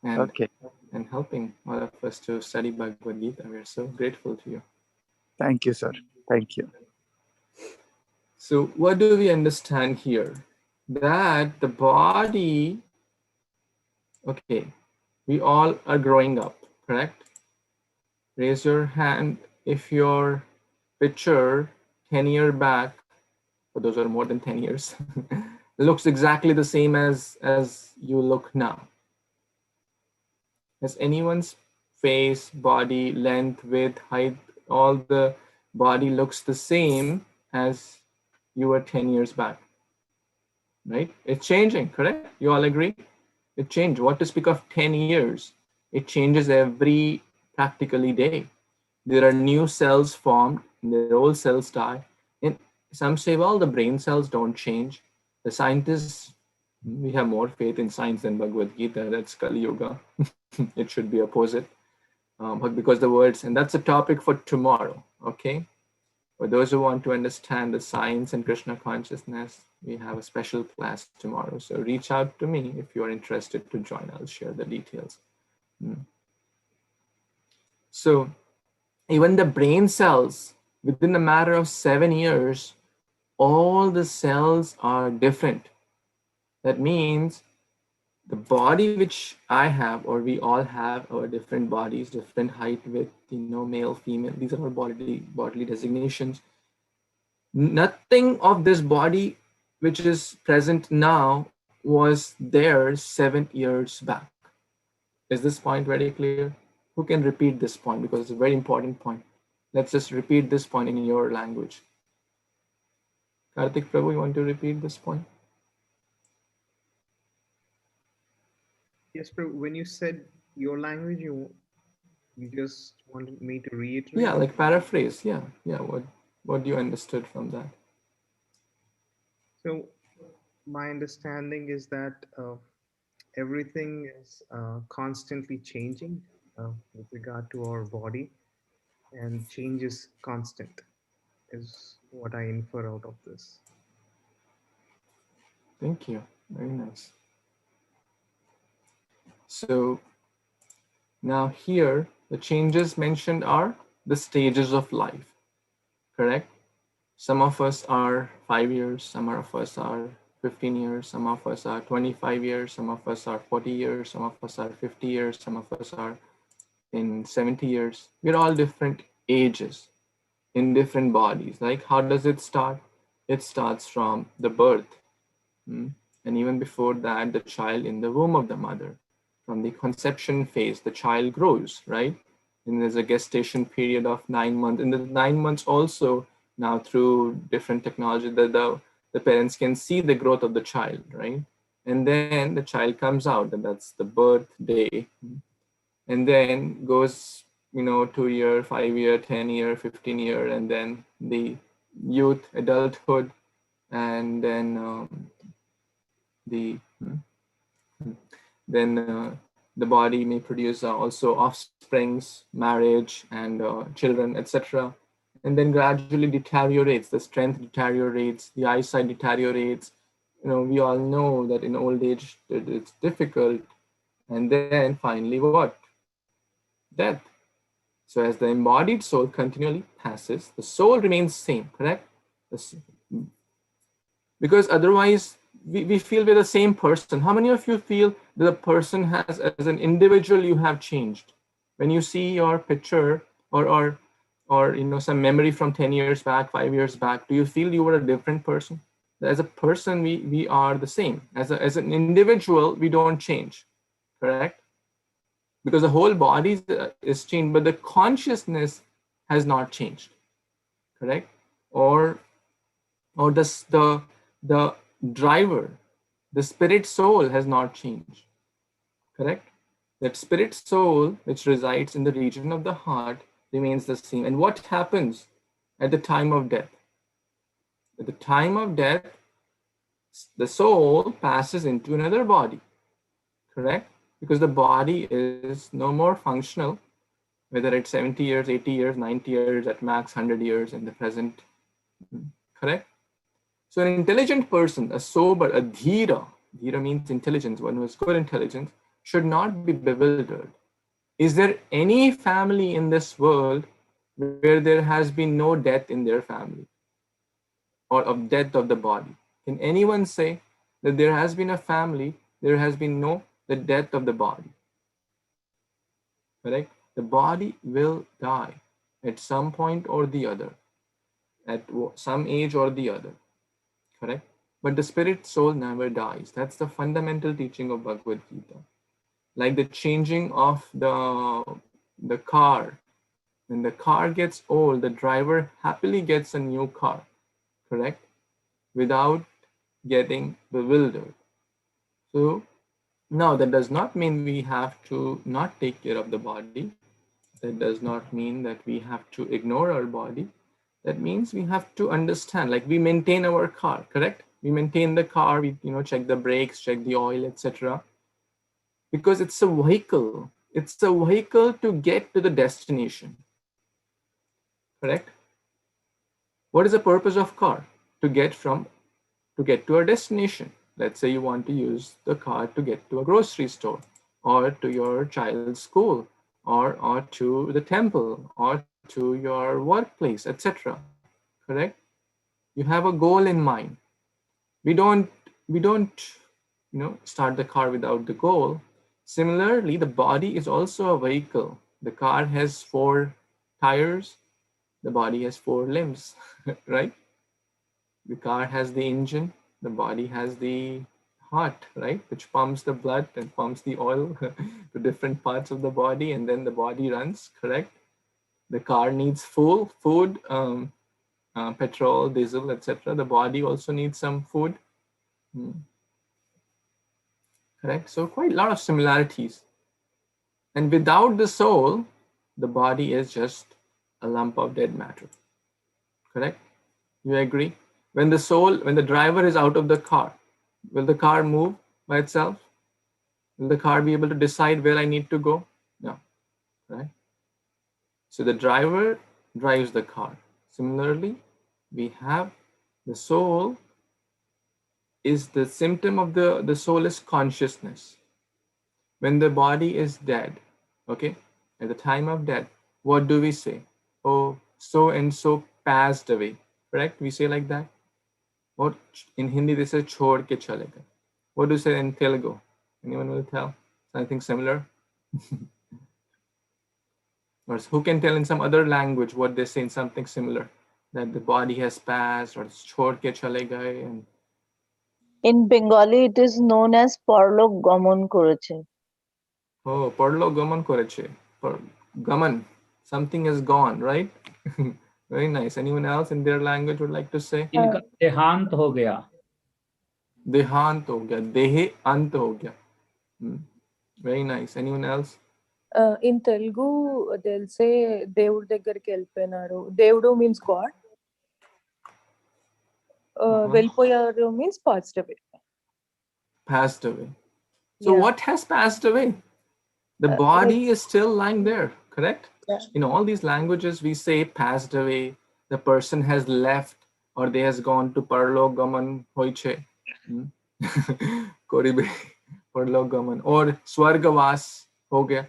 and helping all of us to study Bhagavad-Gita. We are so grateful to you. Thank you, sir. Thank you. So what do we understand here? That the body, okay, we all are growing up, correct? Raise your hand if your picture 10 years back, for those who are more than 10 years, looks exactly the same as you look now. Has anyone's face, body, length, width, height, all the body looks the same as you were 10 years back, right? It's changing, correct? You all agree? It changed. What to speak of 10 years? It changes every practically day. There are new cells formed, and the old cells die. And some say, well, the brain cells don't change. The scientists, we have more faith in science than Bhagavad Gita. That's Kali Yuga. It should be opposite. But because the words, and that's a topic for tomorrow, okay? For those who want to understand the science and Krishna consciousness, we have a special class tomorrow. So reach out to me if you're interested to join. I'll share the details. So even the brain cells, within a matter of 7 years, all the cells are different. That means the body which I have, or we all have our different bodies, different height, width, male, female, these are our bodily designations. Nothing of this body which is present now was there 7 years back. Is this point very clear? Who can repeat this point? Because it's a very important point. Let's just repeat this point in your language. Karthik Prabhu, you want to repeat this point? Yes, Prabhu, when you said your language, you just wanted me to reiterate? Yeah, like paraphrase. Yeah. What you understood from that? So my understanding is that everything is constantly changing with regard to our body, and change is constant, is what I infer out of this. Thank you. Very nice. So now here, the changes mentioned are the stages of life, correct? Some of us are 5 years, some of us are 15 years, some of us are 25 years, some of us are 40 years, some of us are 50 years, some of us are in 70 years. We're all different ages in different bodies. Like, how does it start? It starts from the birth. And even before that, the child in the womb of the mother. From the conception phase, the child grows, right? And there's a gestation period of 9 months. In the 9 months also, now through different technology, the parents can see the growth of the child, right? And then the child comes out, and that's the birth day. And then goes, 2-year, 5-year, 10-year, 15-year, and then the youth, adulthood, and then The body may produce also offsprings, marriage, and children, etc. And then gradually deteriorates. The strength deteriorates, the eyesight deteriorates. We all know that in old age it's difficult. And then finally what? Death. So as the embodied soul continually passes, the soul remains same, correct? Because otherwise we feel we're the same person. How many of you feel that the person has, as an individual, you have changed? When you see your picture or some memory from 10 years back, 5 years back, do you feel you were a different person? As a person, we are the same. As an individual, we don't change, correct? Because the whole body is changed, but the consciousness has not changed, correct? Or the driver, the spirit soul has not changed, correct? That spirit soul which resides in the region of the heart remains the same. And what happens at the time of death? At the time of death, the soul passes into another body, correct? Because the body is no more functional, whether it's 70 years, 80 years, 90 years, at max 100 years in the present, correct? So an intelligent person, a sober, a dhira means intelligence, one who has good intelligence, should not be bewildered. Is there any family in this world where there has been no death in their family, or of death of the body? Can anyone say that there has been a family, there has been no the death of the body? Correct? The body will die at some point or the other, at some age or the other, correct? But the spirit soul never dies. That's the fundamental teaching of Bhagavad Gita. Like the changing of the car. When the car gets old, the driver happily gets a new car, correct? Without getting bewildered. So now that does not mean we have to not take care of the body. That does not mean that we have to ignore our body. That means we have to understand, like we maintain our car, correct? We maintain the car, we check the brakes, check the oil, etc. Because it's a vehicle. It's a vehicle to get to the destination, correct? What is the purpose of car? To get to our destination. Let's say you want to use the car to get to a grocery store, or to your child's school, or to the temple, or to your workplace, etc. Correct? You have a goal in mind. We don't start the car without the goal. Similarly, the body is also a vehicle. The car has 4 tires, the body has 4 limbs, right? The car has the engine, the body has the heart, right, which pumps the blood and pumps the oil to different parts of the body, and then the body runs, correct? The car needs food, petrol, diesel, etc. The body also needs some food, correct? So quite a lot of similarities. And without the soul, the body is just a lump of dead matter, correct? You agree? When the driver is out of the car, will the car move by itself? Will the car be able to decide where I need to go? No, right? So the driver drives the car. Similarly, we have the soul is the symptom of the soul is consciousness. When the body is dead, okay, at the time of death, what do we say? Oh, so and so passed away, correct? We say like that. What in Hindi they say chhod ke chale gaye. What do you say in Telugu? Anyone will tell? Something similar? Or who can tell in some other language what they say in something similar? That the body has passed, or chhod ke chale gaye. And in Bengali, it is known as Parlok Gamon Koreche. oh, Parlo Gaman Koreche. Gaman. Something has gone, right? Very nice. Anyone else in their language would like to say? इनका देहांत हो गया. देहांत हो गया. देहे अंत हो गया. Very nice. Anyone else? In Telugu, they'll say Devudu దగ్గరికి వెళ్ళిపోయినారు. Devudu means God. వెళ్ళిపోయారు means passed away. Passed away. So Yeah. what has passed away? The Right. body is still lying there, correct? Yeah. In all these languages, we say passed away, the person has left, or they has gone to Parlok Gaman Hoiche. Koribe Parlok Gaman, or Swargavas ho gaya,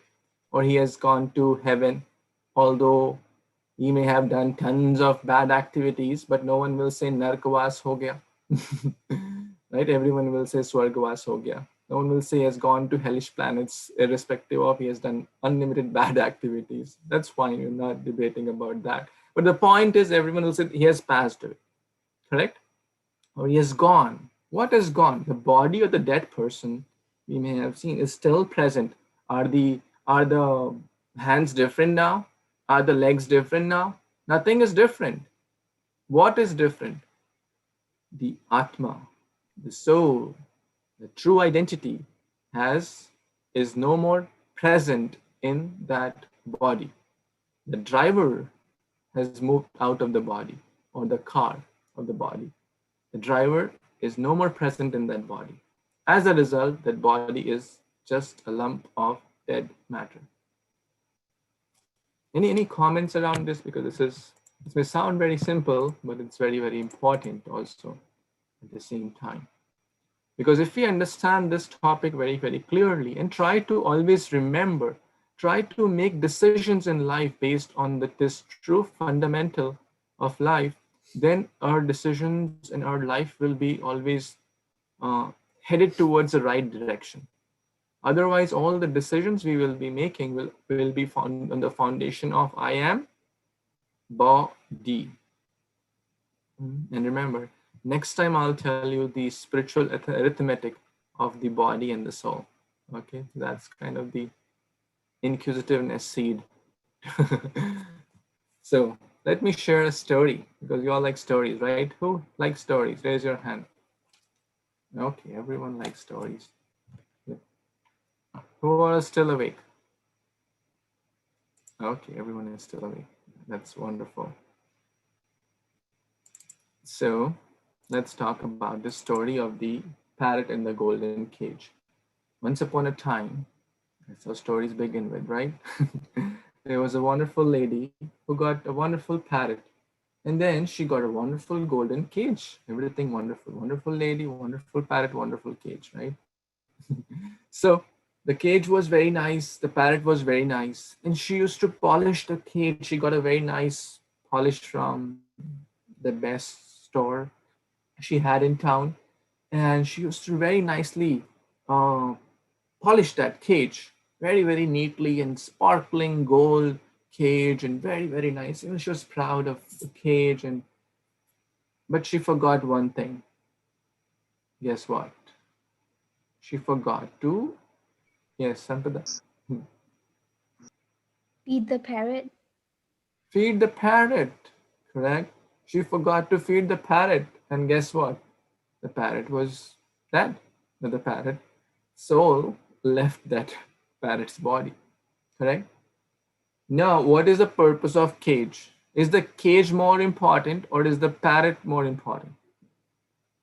or he has gone to heaven, although he may have done tons of bad activities, but no one will say Narkavas ho gaya. Right? Everyone will say Swargavas ho gaya. No one will say he has gone to hellish planets, irrespective of he has done unlimited bad activities. That's fine. We're not debating about that. But the point is, everyone will say he has passed away, correct? Or he has gone. What is gone? The body of the dead person we may have seen is still present. Are the hands different now? Are the legs different now? Nothing is different. What is different? The Atma, the soul, the true identity is no more present in that body. The driver has moved out of the body, or the car of the body. The driver is no more present in that body. As a result, that body is just a lump of dead matter. Any comments around this? Because this may sound very simple, but it's very, very important also at the same time. Because if we understand this topic very, very clearly and try to always remember, try to make decisions in life based on this true fundamental of life, then our decisions in our life will be always headed towards the right direction. Otherwise, all the decisions we will be making will be found on the foundation of I am body. And remember, next time I'll tell you the spiritual arithmetic of the body and the soul. Okay, that's kind of the inquisitiveness seed. So let me share a story, because you all like stories, right? Who likes stories? Raise your hand. Okay, everyone likes stories. Who are still awake? Okay, everyone is still awake. That's wonderful. So let's talk about the story of the parrot in the golden cage. Once upon a time, that's how stories begin with, right? There was a wonderful lady who got a wonderful parrot, and then she got a wonderful golden cage. Everything wonderful. Wonderful lady, wonderful parrot, wonderful cage, right? So the cage was very nice. The parrot was very nice. And she used to polish the cage. She got a very nice polish from the best store she had in town. And she used to very nicely polish that cage very, very neatly, and sparkling gold cage, and very, very nice. You know, she was proud of the cage, but she forgot one thing. Guess what? She forgot to, yes, Sampada. Feed the parrot. Feed the parrot, correct? She forgot to feed the parrot, and guess what? The parrot was dead. But the parrot soul left that parrot's body, correct? Now, what is the purpose of cage? Is the cage more important, or is the parrot more important?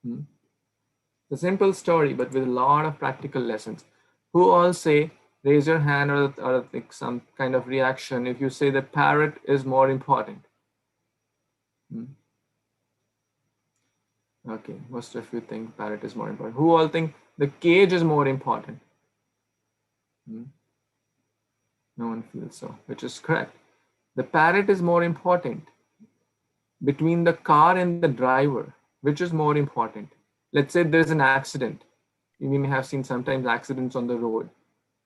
It's a simple story, but with a lot of practical lessons. Who all say, raise your hand, or like some kind of reaction if you say the parrot is more important? Okay, most of you think parrot is more important. Who all think the cage is more important? No one feels so, which is correct. The parrot is more important. Between the car and the driver, which is more important? Let's say there's an accident. You may have seen sometimes accidents on the road,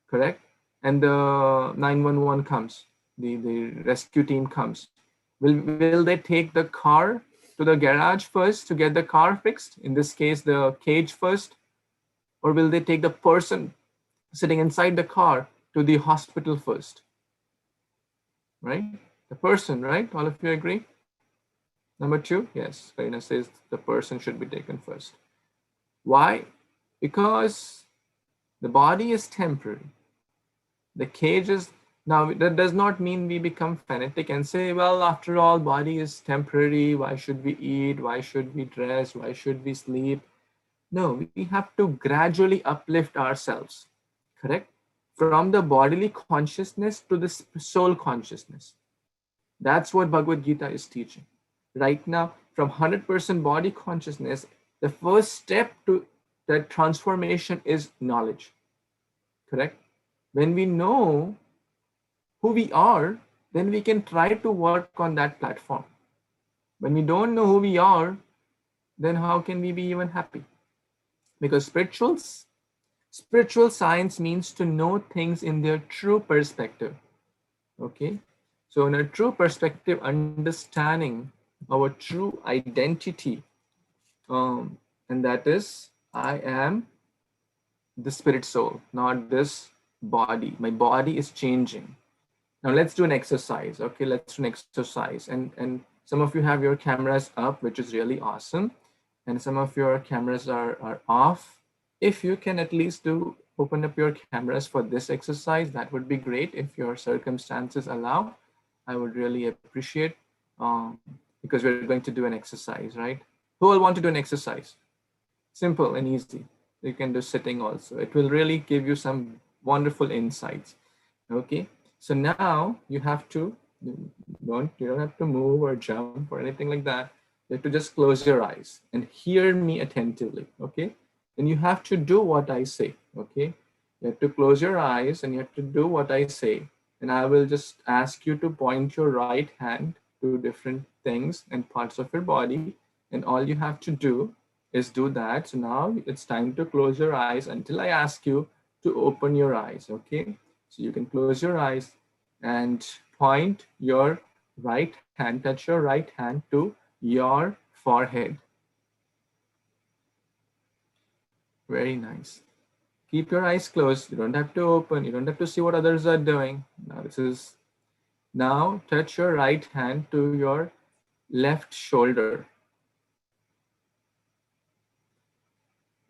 correct? And the 911 comes, the rescue team comes. Will they take the car to the garage first to get the car fixed? In this case, the cage first? Or will they take the person sitting inside the car to the hospital first? Right? The person, right? All of you agree? Number two, yes, Karina says the person should be taken first. Why? Because the body is temporary. The cage is, now that does not mean we become fanatic and say, well, after all, body is temporary. Why should we eat? Why should we dress? Why should we sleep? No, we have to gradually uplift ourselves, correct? from the bodily consciousness to the soul consciousness. That's what Bhagavad Gita is teaching. Right now, from 100% body consciousness, the first step to that transformation is knowledge. Correct? When we know who we are, then we can try to work on that platform. When we don't know who we are, then how can we be even happy? Because spiritual science means to know things in their true perspective. Okay? So in a true perspective, understanding our true identity, and that is, I am the spirit soul, not this body. My body is changing. Now let's do an exercise. Okay, let's do an exercise. And some of you have your cameras up, which is really awesome. And some of your cameras are off. If you can at least open up your cameras for this exercise, that would be great. If your circumstances allow, I would really appreciate, because we're going to do an exercise, right? Who will want to do an exercise? Simple and easy. You can do sitting also. It will really give you some wonderful insights. Okay, so now you don't have to move or jump or anything like that. You have to just close your eyes and hear me attentively. Okay, and you have to do what I say. Okay, you have to close your eyes and you have to do what I say. And I will just ask you to point your right hand to different things and parts of your body. And all you have to do is do that. So now it's time to close your eyes until I ask you to open your eyes. Okay, so you can close your eyes and point your right hand, touch your right hand to your forehead. Very nice. Keep your eyes closed. You don't have to open. You don't have to see what others are doing. Now touch your right hand to your left shoulder.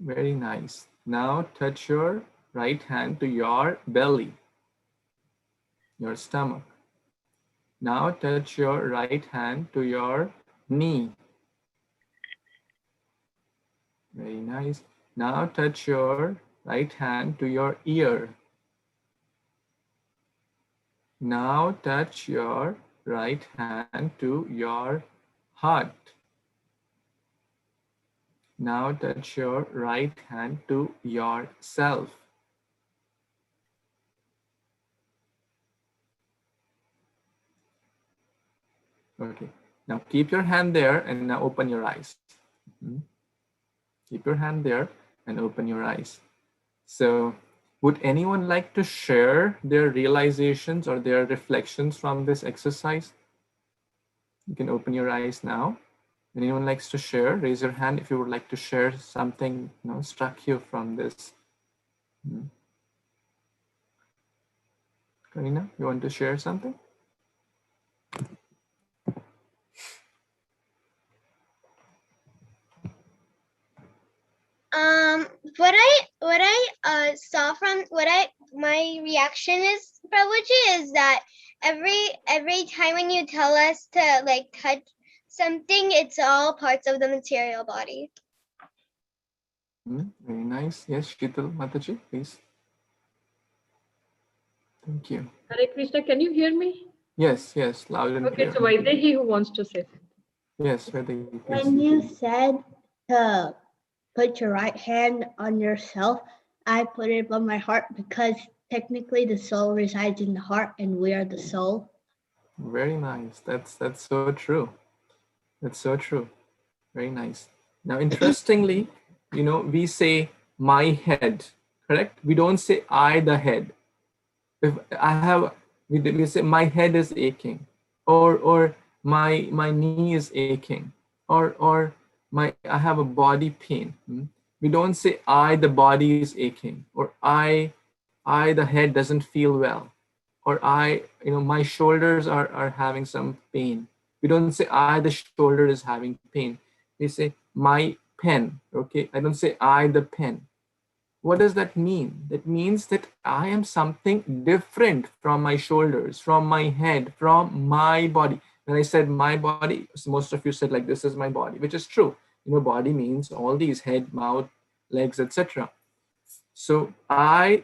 Very nice. Now touch your right hand to your belly, your stomach. Now touch your right hand to your knee. Very nice. Now touch your right hand to your ear. Now touch your right hand to your heart. Now touch your right hand to yourself. Okay, now keep your hand there and now open your eyes. Keep your hand there and open your eyes. So would anyone like to share their realizations or their reflections from this exercise? You can open your eyes now. Anyone likes to share? Raise your hand if you would like to share something struck you from this. Karina, you want to share something? What I saw from my reaction is, Prabhuji, is that every time when you tell us to like touch something, it's all parts of the material body. Very nice. Yes, Sheetal Mataji, please. Thank you. Hare Krishna, can you hear me? Yes, loud and clear. Okay, so Vaidehi who wants to say something. Yes, Vaidehi, please. When you said to put your right hand on yourself, I put it on my heart because technically the soul resides in the heart and we are the soul. Very nice. That's so true. That's so true. Very nice. Now, interestingly, we say my head, correct? We don't say I the head. If we say my head is aching, or my knee is aching, or I have a body pain. We don't say I the body is aching, or I the head doesn't feel well, or my shoulders are having some pain. We don't say I the shoulder is having pain. We say my pen. Okay, I don't say I the pen. What does that mean? That means that I am something different from my shoulders, from my head, from my body. When I said my body, most of you said like this is my body, which is true. Body means all these: head, mouth, legs, etc. So I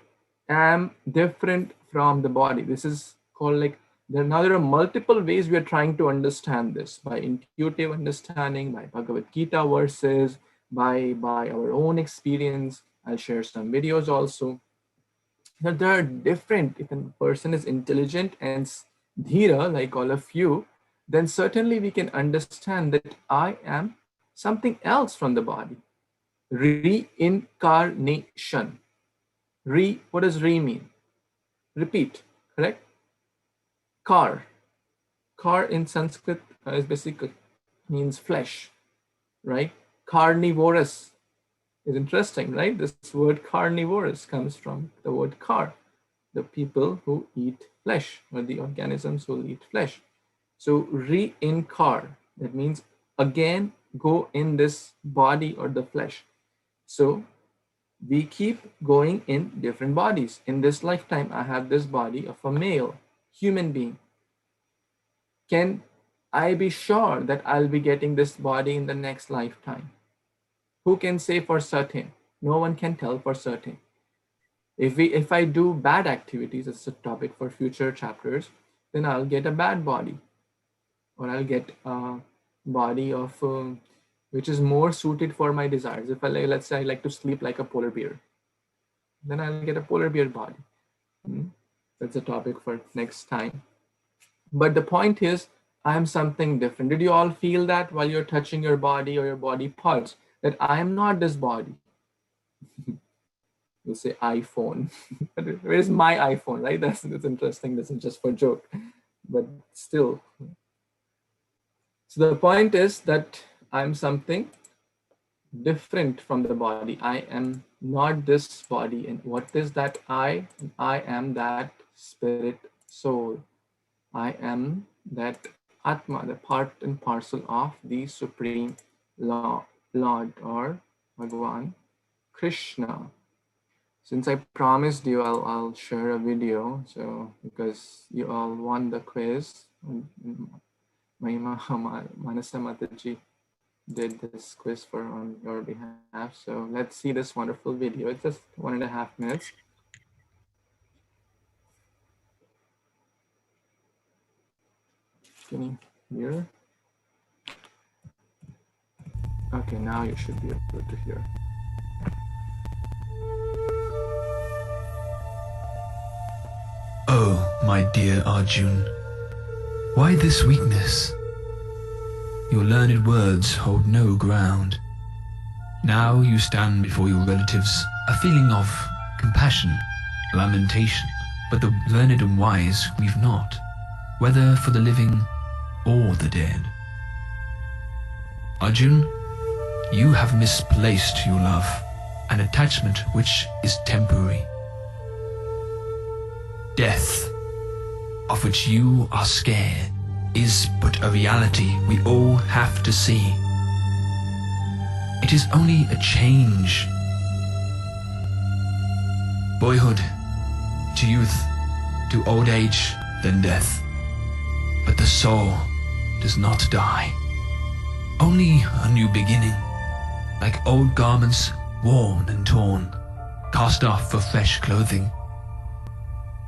am different from the body. This is called like, there are multiple ways we are trying to understand this, by intuitive understanding, by Bhagavad Gita verses, by our own experience. I'll share some videos also. That there are different, if a person is intelligent and dhira, like all of you, then certainly we can understand that I am something else from the body. Reincarnation. What does re mean? Repeat, correct? Kar. Kar in Sanskrit is basically means flesh, right? Carnivorous is interesting, right? This word carnivorous comes from the word kar, the people who eat flesh, or the organisms who eat flesh. So reincar, that means again go in this body or the flesh. So we keep going in different bodies. In this lifetime, I have this body of a male human being. Can I be sure that I'll be getting this body in the next lifetime? Who can say for certain? No one can tell for certain. If I do bad activities, it's a topic for future chapters, then I'll get a bad body, or I'll get a body of which is more suited for my desires. If let's say I like to sleep like a polar bear, then I'll get a polar bear body. That's a topic for next time. But the point is, I am something different. Did you all feel that while you're touching your body or your body parts, that I am not this body? You say iPhone. Where's my iPhone, right? That's interesting. This is just for joke, but still. So the point is that I'm something different from the body. I am not this body. And what is that I? I am that spirit soul. I am that Atma, the part and parcel of the Supreme Lord or Bhagavan Krishna. Since I promised you, I'll share a video. So because you all won the quiz, Manasa Mataji did this quiz on your behalf. So let's see this wonderful video. It's just 1.5 minutes. Can you hear? Okay, now you should be able to hear. Oh, my dear Arjun, why this weakness? Your learned words hold no ground. Now you stand before your relatives, a feeling of compassion, lamentation, but the learned and wise grieve not, whether for the living or the dead. Arjun, you have misplaced your love, an attachment which is temporary. Death, of which you are scared, is but a reality we all have to see. It is only a change. Boyhood to youth, to old age, then death. But the soul does not die. Only a new beginning, like old garments worn and torn, cast off for fresh clothing.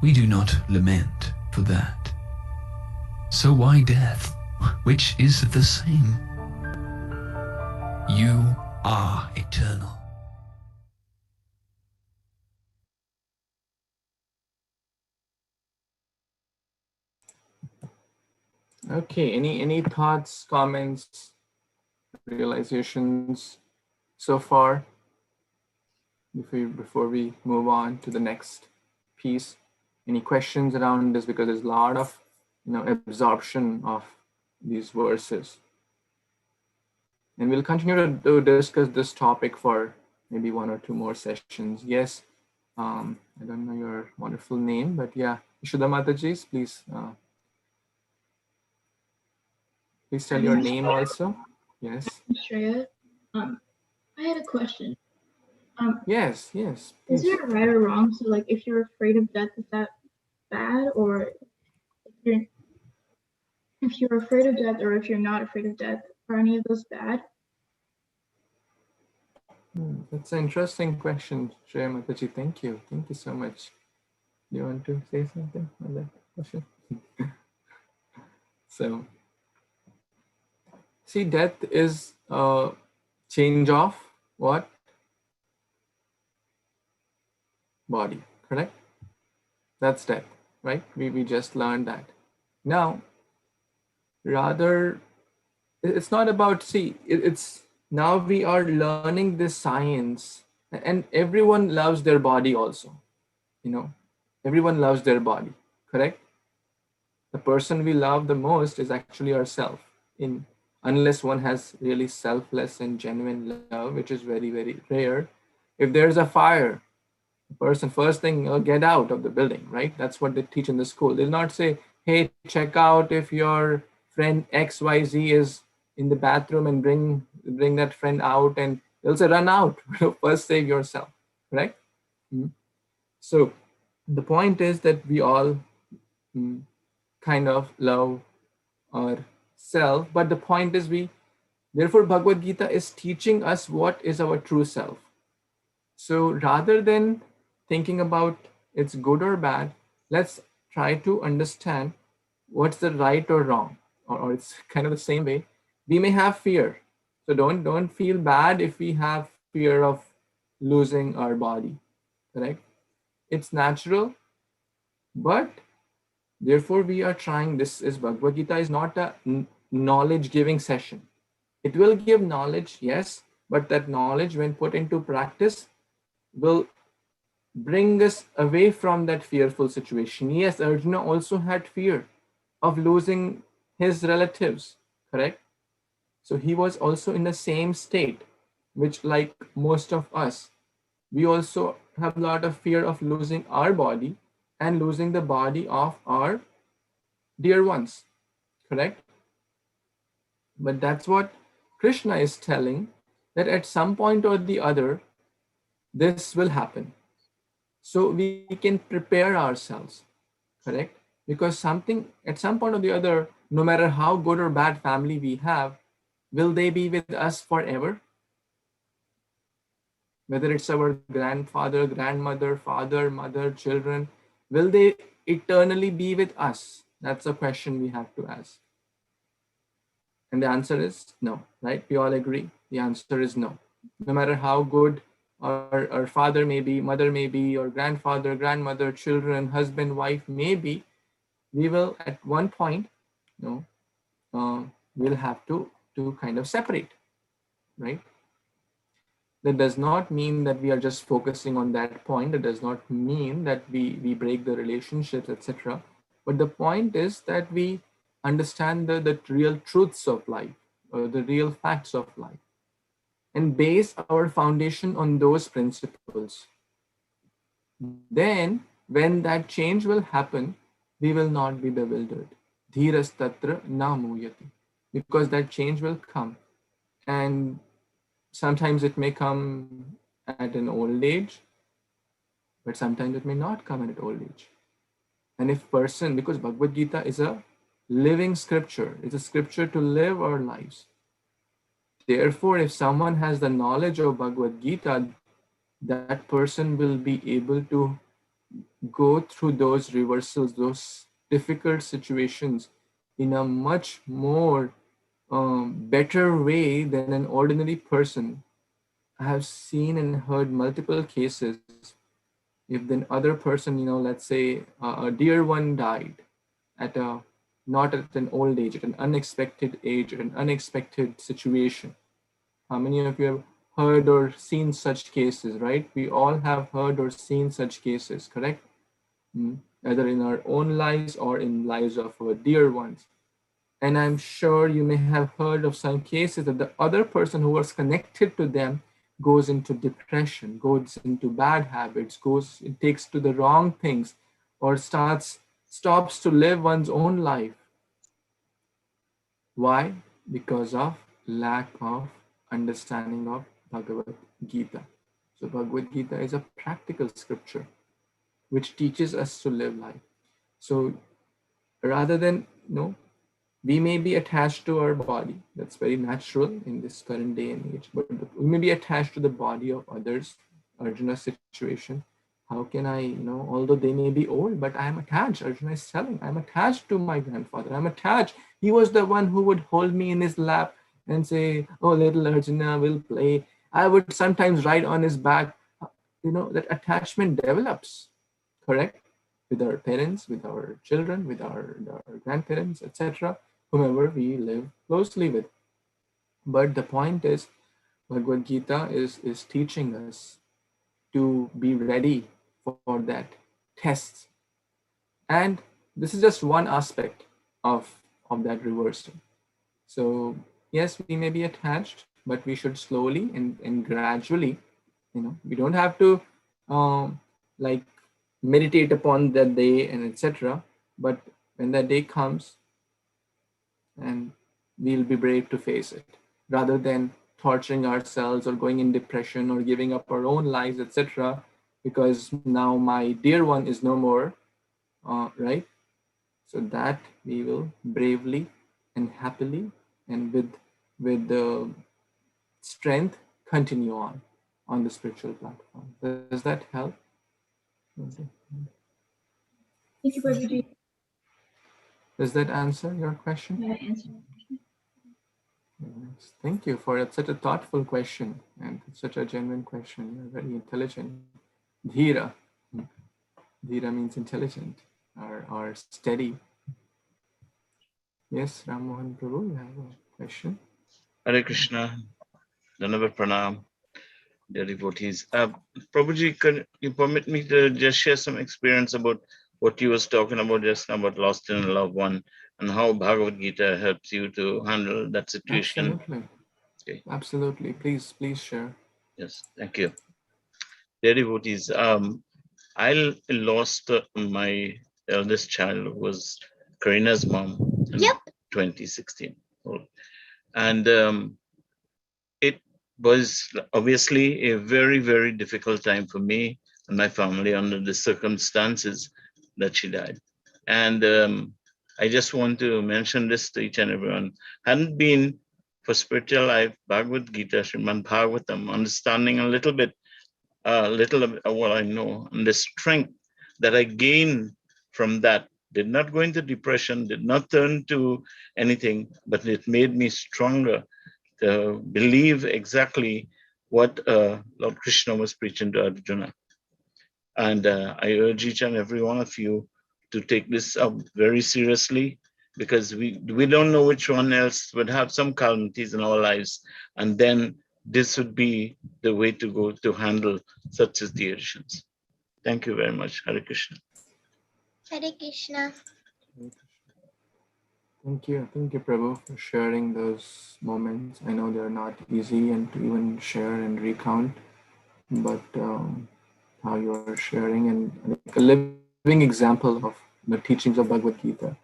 We do not lament for that. So why death, which is the same? You are eternal. Okay, any thoughts, comments, realizations so far before we move on to the next piece? Any questions around this? Because there's a lot of absorption of these verses. And we'll continue to discuss this topic for maybe 1 or 2 more sessions. Yes, I don't know your wonderful name, but yeah, Ishuda Mataji, please tell your name also. Yes. Shreya, I had a question. Yes. Is Please. there a right or wrong? So, like, if you're afraid of death, is that bad, or if you're afraid of death, or if you're not afraid of death, are any of those bad? That's an interesting question, Shreya Mataji. Thank you so much. Do you want to say something on that question? So, see, death is a change of what? Body, correct? That's death, right? We just learned that. Now, rather, it's not about, see, it's now we are learning this science, and everyone loves their body also, you know, everyone loves their body, correct? The person we love the most is actually ourselves, in unless one has really selfless and genuine love, which is very, very rare. If there's a fire, the person first thing, get out of the building, right? That's what they teach in the school. They'll not say, hey, check out if your friend XYZ is in the bathroom and bring that friend out, and they'll say run out. First save yourself, right? So the point is that we all kind of love ourself, but the point is therefore Bhagavad Gita is teaching us what is our true self. So rather than thinking about it's good or bad, let's try to understand what's the right or wrong, or it's kind of the same way. We may have fear, so don't feel bad if we have fear of losing our body, correct? It's natural, but therefore we are trying. This is Bhagavad Gita is not a knowledge giving session. It will give knowledge, yes, but that knowledge when put into practice will bring us away from that fearful situation. Yes, Arjuna also had fear of losing his relatives, correct? So he was also in the same state, which, like most of us, we also have a lot of fear of losing our body and losing the body of our dear ones, correct? But that's what Krishna is telling, that at some point or the other, this will happen. So we can prepare ourselves, correct? Because something at some point or the other, no matter how good or bad family we have, will they be with us forever? Whether it's our grandfather, grandmother, father, mother, children, will they eternally be with us? That's a question we have to ask. And the answer is no, right? We all agree. The answer is no. No matter how good our father may be, mother may be, or grandfather, grandmother, children, husband, wife may be, we will at one point, we'll have to kind of separate, right? That does not mean that we are just focusing on that point. It does not mean that we break the relationships, etc. But the point is that we understand the real truths of life, or the real facts of life, and base our foundation on those principles. Then, when that change will happen, we will not be bewildered. Dhiras tatra na muyati. Because that change will come. And sometimes it may come at an old age, but sometimes it may not come at an old age. And if person, because Bhagavad Gita is a living scripture, it's a scripture to live our lives. Therefore, if someone has the knowledge of Bhagavad Gita, that person will be able to go through those reversals, those difficult situations in a much more better way than an ordinary person. I have seen and heard multiple cases. If the other person, let's say a dear one died not at an old age, at an unexpected age, at an unexpected situation. How many of you have heard or seen such cases, right? We all have heard or seen such cases, correct? Either in our own lives or in lives of our dear ones. And I'm sure you may have heard of some cases that the other person who was connected to them goes into depression, goes into bad habits, it takes to the wrong things, or stops to live one's own life. Why? Because of lack of understanding of Bhagavad Gita. So Bhagavad Gita is a practical scripture which teaches us to live life. So rather than, we may be attached to our body. That's very natural in this current day and age. But we may be attached to the body of others, Arjuna's situation. How can I, although they may be old, but I am attached. Arjuna is telling, I'm attached to my grandfather. I'm attached. He was the one who would hold me in his lap and say, oh, little Arjuna will play. I would sometimes ride on his back. That attachment develops, correct? With our parents, with our children, with our grandparents, etc., whomever we live closely with. But the point is, Bhagavad Gita is teaching us to be ready for that test. And this is just one aspect of that reversal. So yes, we may be attached, but we should slowly and gradually, we don't have to like meditate upon that day and etc. But when that day comes, and we'll be brave to face it, rather than torturing ourselves or going in depression or giving up our own lives, etc., because now my dear one is no more, right? So that we will bravely and happily and with the strength continue on the spiritual platform. Does that help? Thank you, Prabhuji. Does that answer your question? Yeah, answer. Yes. Thank you for such a thoughtful question and such a genuine question. You're very intelligent. Dhira. Dhira means intelligent or steady. Yes, Ram Mohan Prabhu, you have a question? Hare Krishna, Dhanavad Pranam, dear devotees. Prabhuji, can you permit me to just share some experience about what you was talking about just now about lost in a loved one and how Bhagavad Gita helps you to handle that situation? Absolutely. Okay. Absolutely. Please share. Yes, thank you. Dear devotees, I lost my eldest child, who was Karina's mom in 2016. And it was obviously a very, very difficult time for me and my family under the circumstances that she died. And I just want to mention this to each and everyone. Hadn't been for spiritual life, Bhagavad Gita, Srimad Bhagavatam, understanding a little bit of what I know, and the strength that I gained from that did not go into depression, did not turn to anything, but it made me stronger to believe exactly what Lord Krishna was preaching to Arjuna. And I urge each and every one of you to take this up very seriously, because we don't know which one else would have some calamities in our lives, and then this would be the way to go to handle such situations. Thank you very much. Hare Krishna. Hare Krishna. Thank you, Prabhu, for sharing those moments. I know they're not easy and to even share and recount, but how you are sharing and like a living example of the teachings of Bhagavad Gita.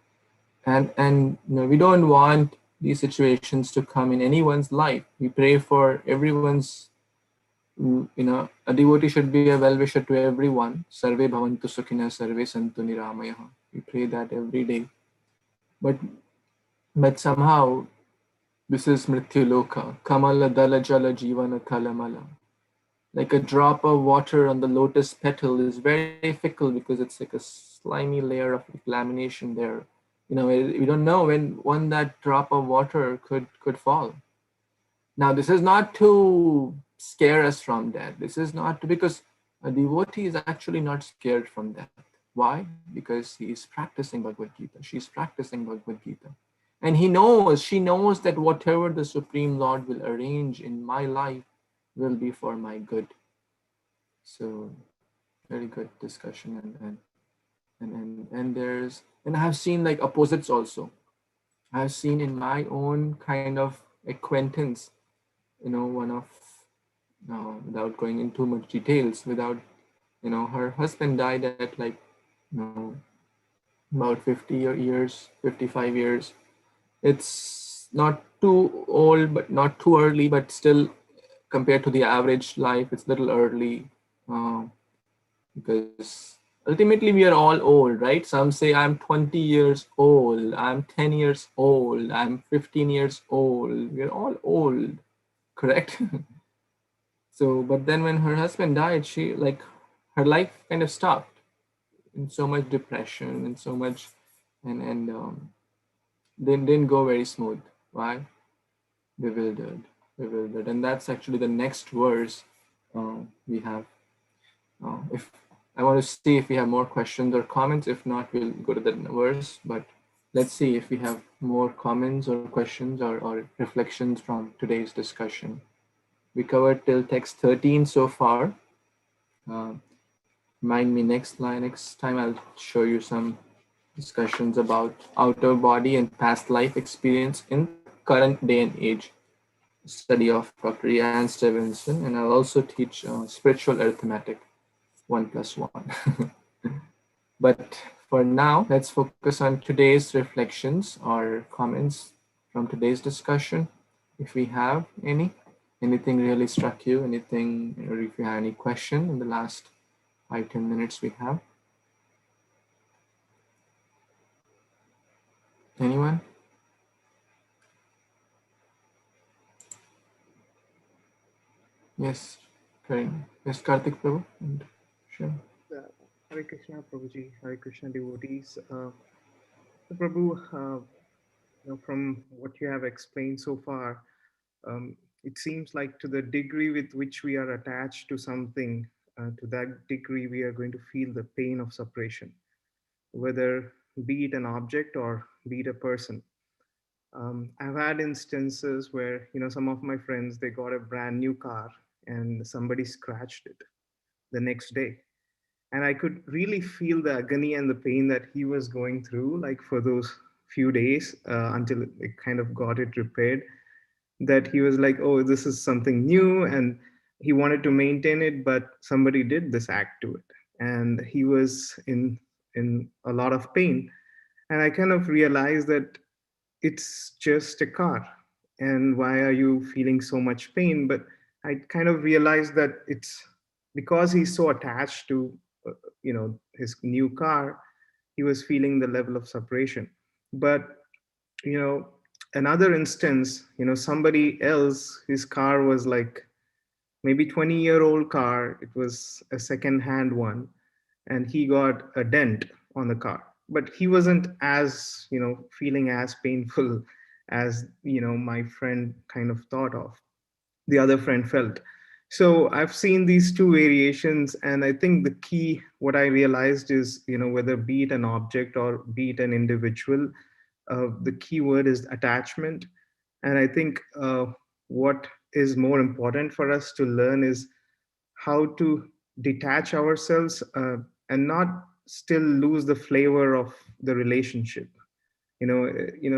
And we don't want these situations to come in anyone's life. We pray for everyone's. A devotee should be a well-wisher to everyone. Sarve bhavantu sukhina, sarve santu niramayaha. We pray that every day. But somehow, this is Mrityu Loka. Kamala dala jala jivana kalamala. Like a drop of water on the lotus petal is very fickle because it's like a slimy layer of lamination there. We don't know when that drop of water could fall. Now, this is not to scare us from that. This is not because a devotee is actually not scared from that. Why? Because he is practicing Bhagavad Gita. She's practicing Bhagavad Gita. And she knows that whatever the Supreme Lord will arrange in my life will be for my good. So, very good discussion. And I have seen like opposites also. I have seen in my own kind of acquaintance, one of, without going into too much details, her husband died at like, about 50 years, 55 years. It's not too old, but not too early, but still compared to the average life, it's a little early, because ultimately we are all old, right? Some say I'm 20 years old, I'm 10 years old, I'm 15 years old. We're all old, correct? So, but then when her husband died, she like her life kind of stopped in so much depression and so much, and didn't go very smooth. Why? Bewildered, bewildered. And that's actually the next verse we have. If I want to see if we have more questions or comments. If not, we'll go to the verse. But let's see if we have more comments or questions or reflections from today's discussion. We covered till text 13 so far. Mind me next time I'll show you some discussions about outer body and past life experience in current day and age. Study of Dr. Ian Stevenson, and I'll also teach spiritual arithmetic, 1 plus 1. But for now, let's focus on today's reflections or comments from today's discussion. If we have anything really struck you, anything, or if you have any question in the last 5-10 minutes we have. Anyone? Yes, Karan. Yes, Karthik Prabhu. Sure. Hare Krishna, Prabhuji. Hare Krishna, devotees. So Prabhu, from what you have explained so far, it seems like to the degree with which we are attached to something, to that degree we are going to feel the pain of separation, whether be it an object or be it a person. I've had instances where, some of my friends, they got a brand new car and somebody scratched it the next day. And I could really feel the agony and the pain that he was going through, like for those few days until it kind of got it repaired. That he was like, oh, this is something new, and he wanted to maintain it, but somebody did this act to it, and he was in a lot of pain. And I kind of realized that it's just a car, and why are you feeling so much pain? But I kind of realized that it's because he's so attached to his new car, he was feeling the level of separation. But another instance, somebody else, his car was like maybe 20-year-old car. It was a second-hand one, and he got a dent on the car, but he wasn't as feeling as painful as my friend kind of thought of, the other friend felt. So I've seen these two variations, and I think the key, what I realized is, whether be it an object or be it an individual, the key word is attachment. And I think what is more important for us to learn is how to detach ourselves and not still lose the flavor of the relationship.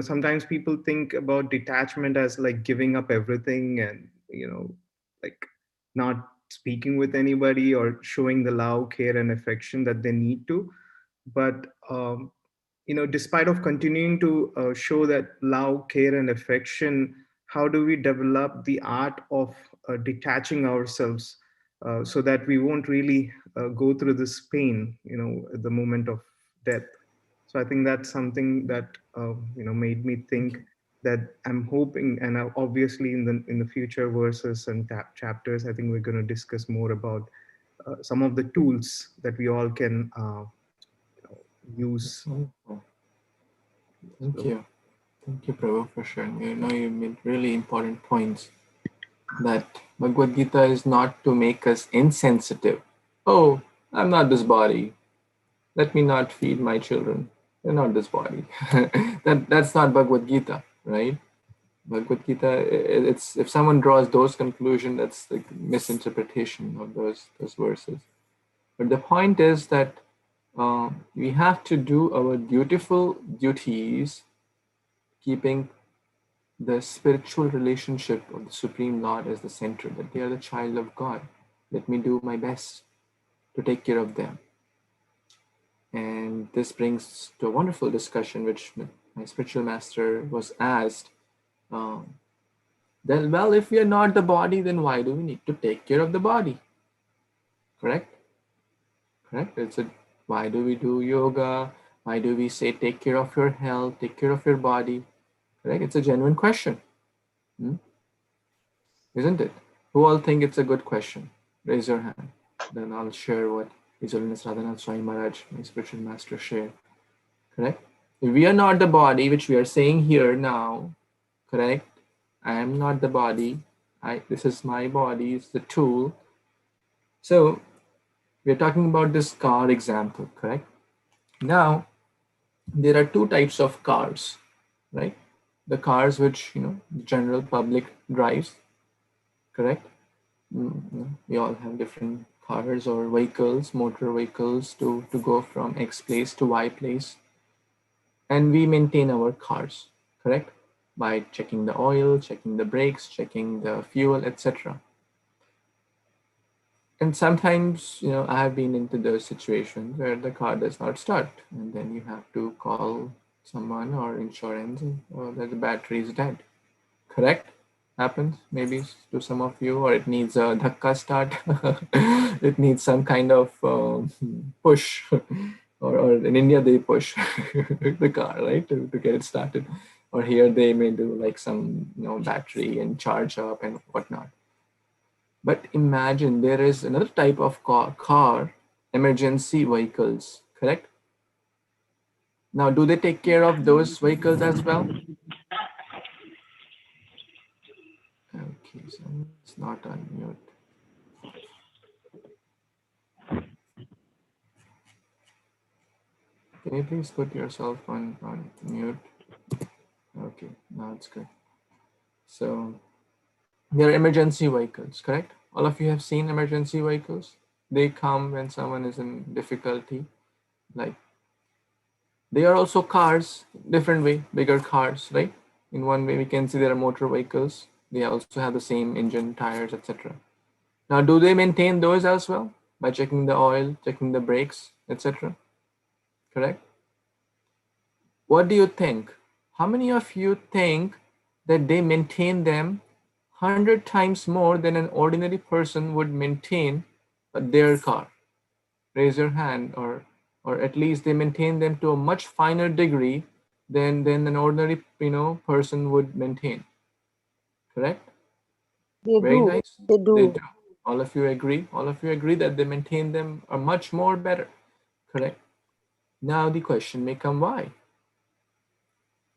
Sometimes people think about detachment as like giving up everything and like not speaking with anybody or showing the love, care, and affection that they need to. But despite of continuing to show that love, care, and affection, how do we develop the art of detaching ourselves so that we won't really go through this pain at the moment of death? So I think that's something that made me think that I'm hoping, and obviously in the future verses and chapters, I think we're going to discuss more about some of the tools that we all can use. Thank you. Thank you, Prabhu, for sharing. You made really important points. That Bhagavad Gita is not to make us insensitive. Oh, I'm not this body. Let me not feed my children. They're not this body. That's not Bhagavad Gita, right? Bhagavad Gita, it's if someone draws those conclusions, that's the misinterpretation of those verses. But the point is that we have to do our dutiful duties, keeping the spiritual relationship of the Supreme Lord as the center, that they are the child of God. Let me do my best to take care of them. And this brings to a wonderful discussion, which my spiritual master was asked. Then, well, if we are not the body, then why do we need to take care of the body? Correct? Correct? Why do we do yoga? Why do we say take care of your health, take care of your body? Correct? It's a genuine question. Isn't it? Who all think it's a good question? Raise your hand. Then I'll share what His Holiness Radhanath Swami Maharaj, my spiritual master, shared. Correct? If we are not the body, which we are saying here now, correct? I am not the body. This is my body, it's the tool. So we're talking about this car example, correct? Now, there are two types of cars, right? The cars which, the general public drives, correct? We all have different cars or vehicles, motor vehicles to go from X place to Y place. And we maintain our cars, correct? By checking the oil, checking the brakes, checking the fuel, etc. And sometimes, I have been into those situations where the car does not start, and then you have to call someone or insurance, or that the battery is dead. Correct? Happens maybe to some of you, or it needs a dhakka start. It needs some kind of push, or in India they push the car, right, to get it started. Or here they may do like some battery and charge up and whatnot. But imagine there is another type of car, emergency vehicles, correct? Now, do they take care of those vehicles as well? Okay, so it's not on mute. Can you please put yourself on mute? Okay, now it's good. So, there are emergency vehicles, correct? All of you have seen emergency vehicles. They come when someone is in difficulty. Like, they are also cars, different way, bigger cars, right? In one way, we can see there are motor vehicles. They also have the same engine, tires, etc. Now, do they maintain those as well by checking the oil, checking the brakes, etc.? Correct? What do you think? How many of you think that they maintain them 100 times more than an ordinary person would maintain their car? Raise your hand, or at least they maintain them to a much finer degree than an ordinary person would maintain. Correct? They Very do. nice. They They do. do. All of you agree? All of you agree that they maintain them are much more better. Correct? Now the question may come, why?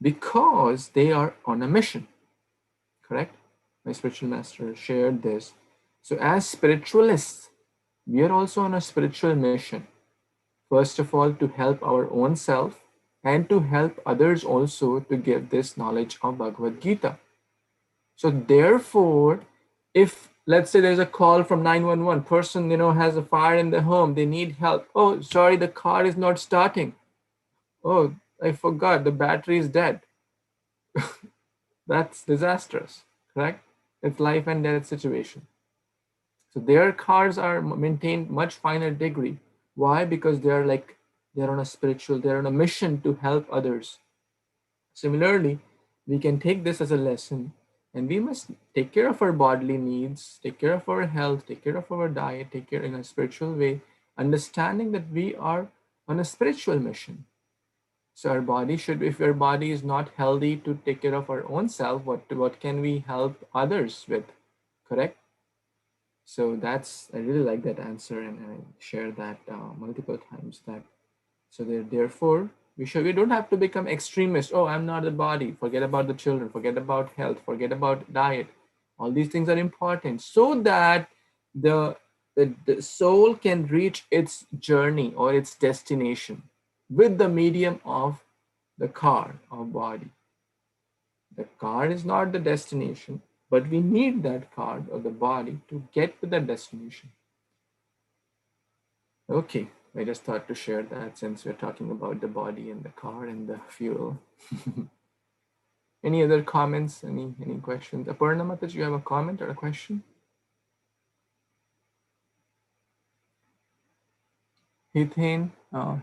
Because they are on a mission. Correct? My spiritual master shared this. So as spiritualists, we are also on a spiritual mission. First of all, to help our own self and to help others also to give this knowledge of Bhagavad Gita. So therefore, if let's say there's a call from 911, person has a fire in the home, they need help. Oh, sorry, the car is not starting. Oh, I forgot, the battery is dead. That's disastrous, correct? It's life and death situation. So their cars are maintained much finer degree. Why? Because they're on a spiritual, they're on a mission to help others. Similarly, we can take this as a lesson, and we must take care of our bodily needs, take care of our health, take care of our diet, take care in a spiritual way, understanding that we are on a spiritual mission. So our body should, if your body is not healthy to take care of our own self, what can we help others with? Correct? So I really like that answer, and I share that multiple times. So therefore, we don't have to become extremists. Oh, I'm not the body. Forget about the children. Forget about health. Forget about diet. All these things are important so that the soul can reach its journey or its destination with the medium of the car or body. The car is not the destination, but we need that car or the body to get to that destination. Okay, I just thought to share that since we're talking about the body and the car and the fuel. Any other comments? Any questions? Aparna Mataji, you have a comment or a question? Hithin,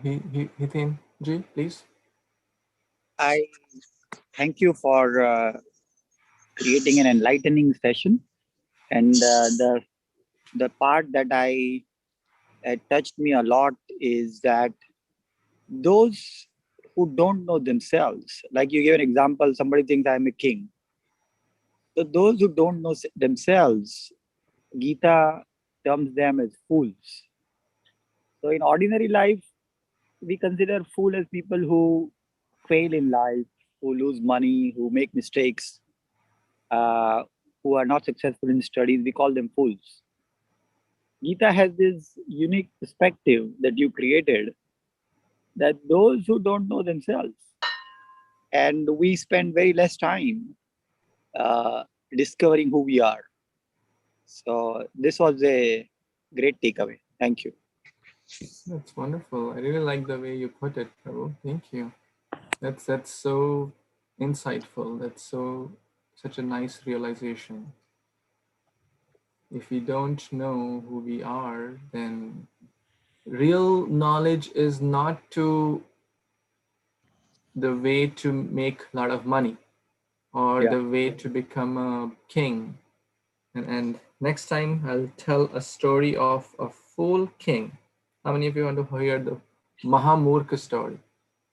Hithin ji, please. I thank you for creating an enlightening session, and the part that touched me a lot is that those who don't know themselves, like you gave an example, somebody thinks I'm a king. So those who don't know themselves, Gita terms them as fools. So in ordinary life, we consider fool as people who fail in life, who lose money, who make mistakes, who are not successful in studies. We call them fools. Gita has this unique perspective that you created, that those who don't know themselves, and we spend very less time uh, discovering who we are. So this was a great takeaway. Thank you. That's wonderful. I really like the way you put it, Prabhu. Thank you. That's so insightful. That's such a nice realization. If we don't know who we are, then real knowledge is not to the way to make a lot of money or Yeah. the way to become a king. And next time I'll tell a story of a fool king. How many of you want to hear the Mahamurka story?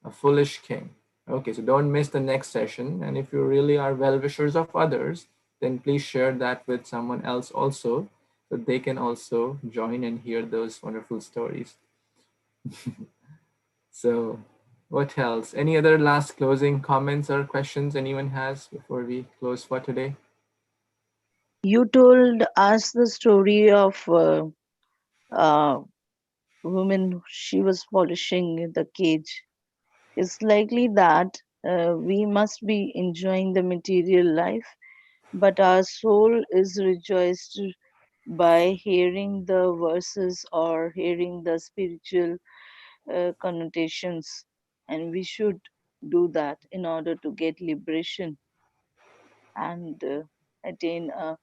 A foolish king. Okay, so don't miss the next session. And if you really are well-wishers of others, then please share that with someone else also, so they can also join and hear those wonderful stories. So what else? Any other last closing comments or questions anyone has before we close for today? You told us the story of woman. She was polishing the cage. It's likely that we must be enjoying the material life, but our soul is rejoiced by hearing the verses or hearing the spiritual connotations, and we should do that in order to get liberation and attain a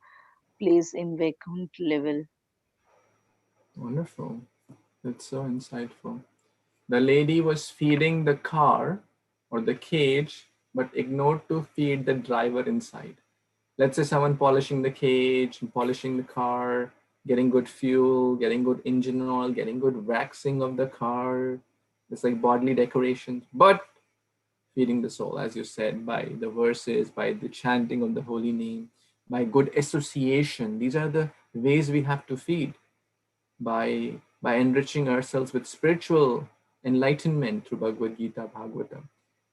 place in Vaikunt level. Wonderful. That's so insightful. The lady was feeding the car or the cage, but ignored to feed the driver inside. Let's say someone polishing the cage, polishing the car, getting good fuel, getting good engine oil, getting good waxing of the car. It's like bodily decorations, but feeding the soul, as you said, by the verses, by the chanting of the holy name, by good association. These are the ways we have to feed, by enriching ourselves with spiritual enlightenment through Bhagavad Gita, Bhagavatam.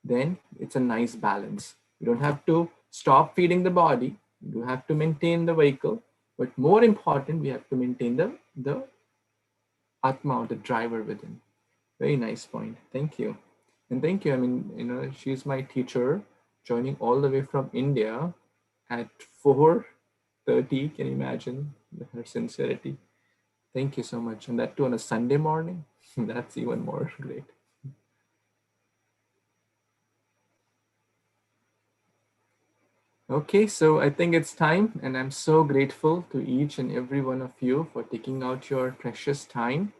Then it's a nice balance. You don't have to stop feeding the body. You have to maintain the vehicle, but more important, we have to maintain the Atma, or the driver within. Very nice point. Thank you. And thank you. I mean, she's my teacher, joining all the way from India at 4:30. Can you imagine her sincerity? Thank you so much. And that too on a Sunday morning. That's even more great. Okay, so I think it's time, and I'm so grateful to each and every one of you for taking out your precious time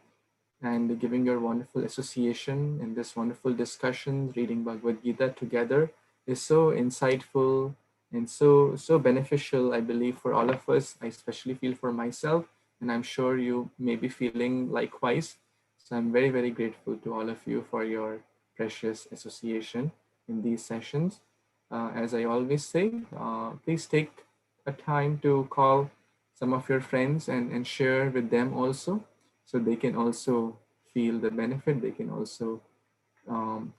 and giving your wonderful association in this wonderful discussion. Reading Bhagavad Gita together is so insightful and so beneficial, I believe, for all of us. I especially feel for myself, and I'm sure you may be feeling likewise. So I'm very, very grateful to all of you for your precious association in these sessions. As I always say, please take a time to call some of your friends and share with them also, so they can also feel the benefit. They can also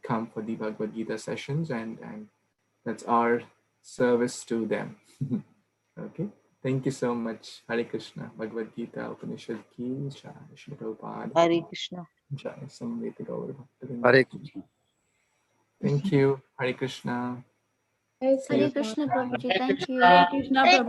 come for the Bhagavad Gita sessions, and that's our service to them. Okay, thank you so much. Hare Krishna. Bhagavad Gita Upanishad ki jai. Shri Prabhupada Hare Krishna. jai. Samveta Gaur Bhaktivinoda. Hare Krishna. Thank you. Hare Krishna. Hare Krishna Prabhuji, thank you. Hare Krishna, Prabhu.